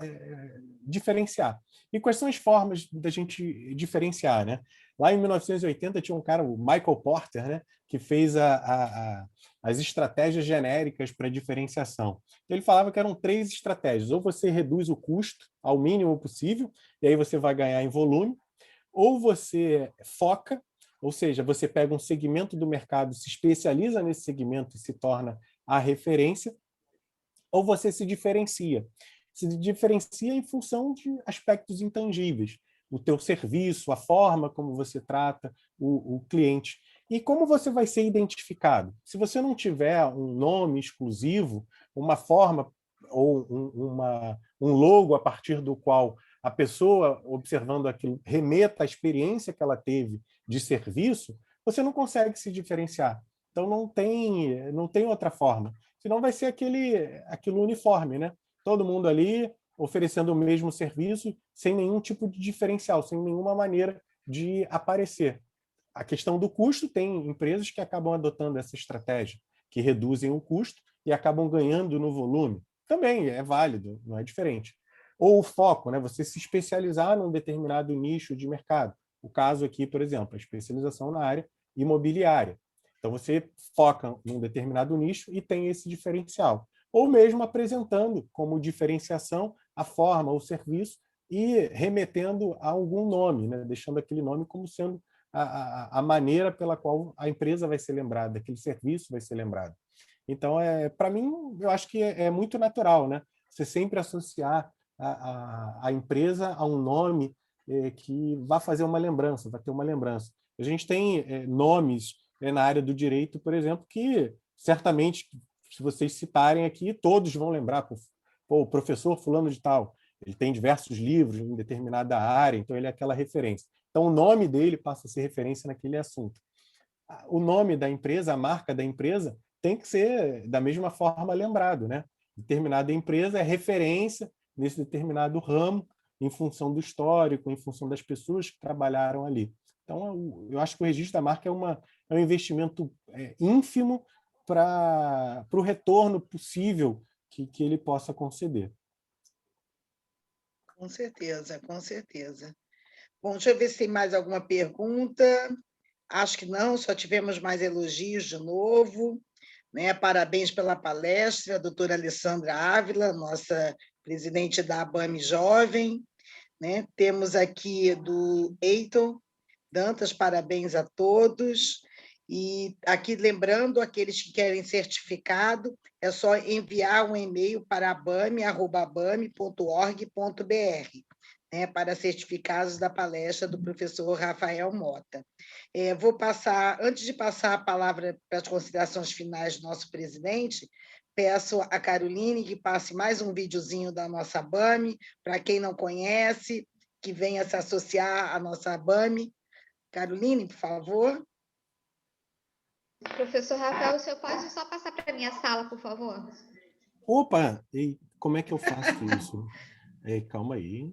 diferenciar. E quais são as formas da gente diferenciar, né? Lá em 1980 tinha um cara, o Michael Porter, né, que fez as estratégias genéricas para diferenciação. Ele falava que eram 3 estratégias: ou você reduz o custo ao mínimo possível, e aí você vai ganhar em volume, ou você foca, ou seja, você pega um segmento do mercado, se especializa nesse segmento e se torna a referência, ou você se diferencia. Se diferencia em função de aspectos intangíveis, o teu serviço, a forma como você trata o cliente. E como você vai ser identificado? Se você não tiver um nome exclusivo, uma forma ou um logo a partir do qual a pessoa, observando aquilo, remeta à experiência que ela teve de serviço, você não consegue se diferenciar. Então, não tem outra forma. Senão vai ser aquilo uniforme, né? Todo mundo ali oferecendo o mesmo serviço, sem nenhum tipo de diferencial, sem nenhuma maneira de aparecer. A questão do custo, tem empresas que acabam adotando essa estratégia, que reduzem o custo e acabam ganhando no volume. Também é válido, não é diferente. Ou o foco, né? Você se especializar num determinado nicho de mercado. O caso aqui, por exemplo, a especialização na área imobiliária. Então, você foca num determinado nicho e tem esse diferencial. Ou mesmo apresentando como diferenciação a forma, o serviço, e remetendo a algum nome, né? Deixando aquele nome como sendo a maneira pela qual a empresa vai ser lembrada, aquele serviço vai ser lembrado. Então, para mim, eu acho que é muito natural, né? Você sempre associar a empresa a um nome que vai fazer uma lembrança, vai ter uma lembrança. A gente tem nomes na área do direito, por exemplo, que certamente, se vocês citarem aqui, todos vão lembrar. O professor fulano de tal, Ele tem diversos livros em determinada área, então ele é aquela referência. Então, o nome dele passa a ser referência naquele assunto. O nome da empresa, a marca da empresa, tem que ser da mesma forma lembrado, né? Determinada empresa é referência nesse determinado ramo, em função do histórico, em função das pessoas que trabalharam ali. Então, eu acho que o registro da marca é um investimento ínfimo para o retorno possível que ele possa conceder. Com certeza, com certeza. Bom, deixa eu ver se tem mais alguma pergunta. Acho que não, só tivemos mais elogios de novo. Né? Parabéns pela palestra, a doutora Alessandra Ávila, nossa presidente da ABAME Jovem. Né? Temos aqui do Eiton Dantas, parabéns a todos. E aqui, lembrando, aqueles que querem certificado, é só enviar um e-mail para abame@abame.org.br, né, para certificados da palestra do professor Rafael Mota. Vou passar, antes de passar a palavra para as considerações finais do nosso presidente, peço a Caroline que passe mais um videozinho da nossa ABAME, para quem não conhece, que venha se associar à nossa ABAME. Caroline, por favor. Professor Rafael, o senhor pode só passar para a minha sala, por favor? Opa! E como é que eu faço isso? Calma aí.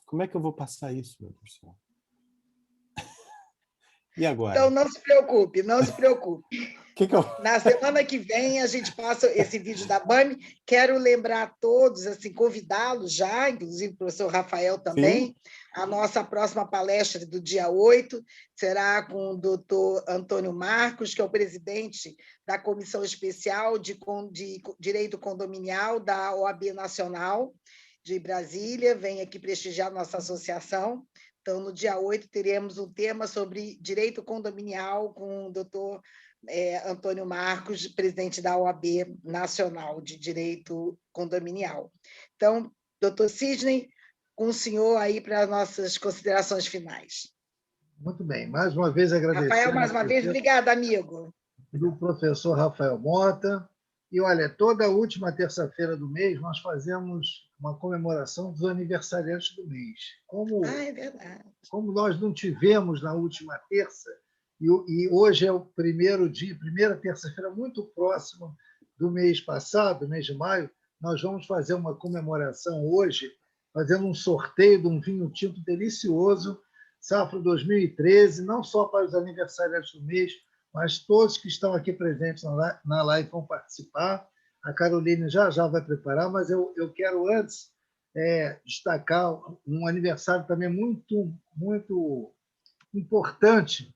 Como é que eu vou passar isso, meu professor? E agora? Então, não se preocupe, não se preocupe. Que eu... Na semana que vem, a gente passa esse vídeo da ABAME. Quero lembrar a todos, assim, convidá-los já, inclusive o professor Rafael também, sim, a nossa próxima palestra do dia 8 será com o doutor Antônio Marcos, que é o presidente da Comissão Especial de Direito Condominial da OAB Nacional de Brasília, vem aqui prestigiar nossa associação. Então, no dia 8, teremos um tema sobre direito condominial com o doutor Antônio Marcos, presidente da OAB Nacional de Direito Condominial. Então, doutor Sidney, com o senhor aí para as nossas considerações finais. Muito bem. Mais uma vez, agradecer. Rafael, mais uma vez, obrigada, amigo. Do professor Rafael Mota. E, olha, toda última terça-feira do mês nós fazemos uma comemoração dos aniversariantes do mês. É verdade. Como nós não tivemos na última terça, e hoje é o primeira terça-feira muito próxima do mês passado, mês de maio, nós vamos fazer uma comemoração hoje, fazendo um sorteio de um vinho tinto delicioso, Safra 2013, não só para os aniversariantes do mês, mas todos que estão aqui presentes na live vão participar. A Caroline já vai preparar, mas eu quero antes destacar um aniversário também muito, muito importante,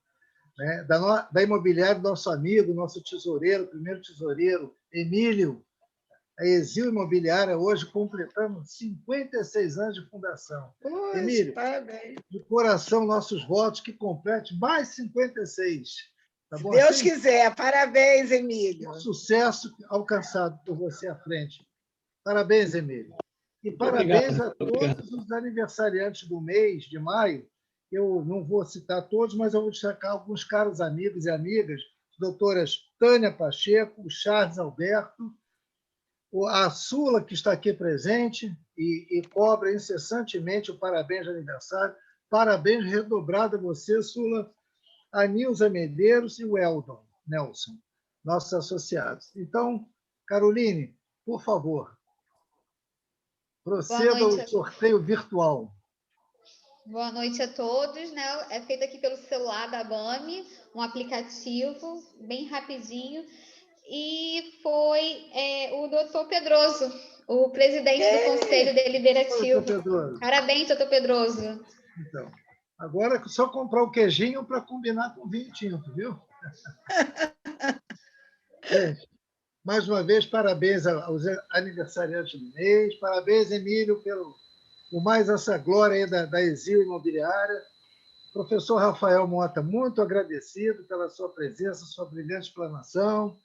né, da imobiliária do nosso amigo, nosso tesoureiro, primeiro tesoureiro, Emílio. A Exil Imobiliária, hoje completando 56 anos de fundação. Poxa, Emílio, parabéns. De coração, nossos votos que complete mais 56. Tá bom? Deus quiser. Parabéns, Emílio. Um sucesso alcançado por você à frente. Parabéns, Emílio. E parabéns a todos os aniversariantes do mês de maio. Eu não vou citar todos, mas eu vou destacar alguns caros amigos e amigas, doutoras Tânia Pacheco, Charles Alberto, a Sula, que está aqui presente e cobra incessantemente o parabéns de aniversário. Parabéns redobrado a você, Sula, a Nilza Medeiros e o Eldon Nelson, nossos associados. Então, Caroline, por favor, proceda ao sorteio virtual. Boa noite a todos. Né? É feito aqui pelo celular da ABAME, um aplicativo bem rapidinho. E foi o doutor Pedroso, o presidente do Conselho Deliberativo. Parabéns, doutor Pedroso. Então, agora é só comprar o queijinho para combinar com vinho tinto, viu? Gente, mais uma vez, parabéns aos aniversariantes do mês. Parabéns, Emílio, por mais essa glória aí da Exil Imobiliária. Professor Rafael Mota, muito agradecido pela sua presença, sua brilhante explanação.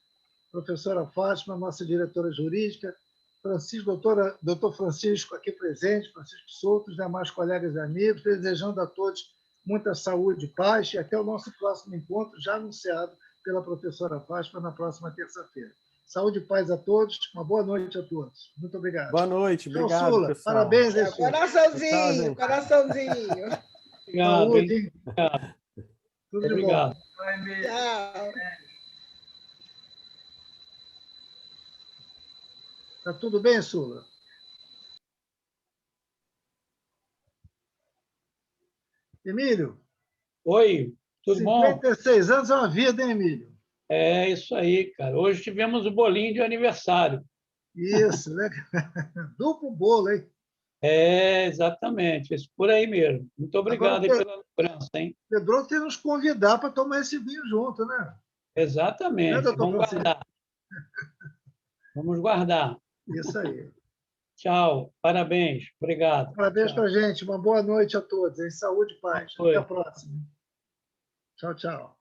Professora Fátima, nossa diretora jurídica, doutor Francisco aqui presente, Francisco Souto, os demais colegas e amigos, desejando a todos muita saúde e paz e até o nosso próximo encontro, já anunciado pela professora Fátima na próxima terça-feira. Saúde e paz a todos. Uma boa noite a todos. Muito obrigado. Boa noite, Tchau, obrigado, Sula. pessoal. Parabéns, hein, Sula? Coraçãozinho, gente. coraçãozinho. Obrigado, Saúde, hein? hein? Obrigado. Tudo de Obrigado. bom. Tchau. Tá tudo bem, Sula? Emílio, Oi, tudo bom? 56 anos é uma vida, hein, Emílio? É isso aí, cara. Hoje tivemos o bolinho de aniversário. Isso, né? Duplo bolo, hein? É, exatamente. Isso por aí mesmo. Muito Agora, obrigado aí pela lembrança, hein? Pedro tem que nos convidar para tomar esse vinho junto, né? Né, Exatamente. doutor Vamos Francisco? guardar. Vamos guardar. Isso aí. Tchau. Parabéns. Obrigado. Parabéns Tchau. para a gente. Uma boa noite a todos. Em saúde e paz. Boa Até a noite. próxima. Tchau, tchau.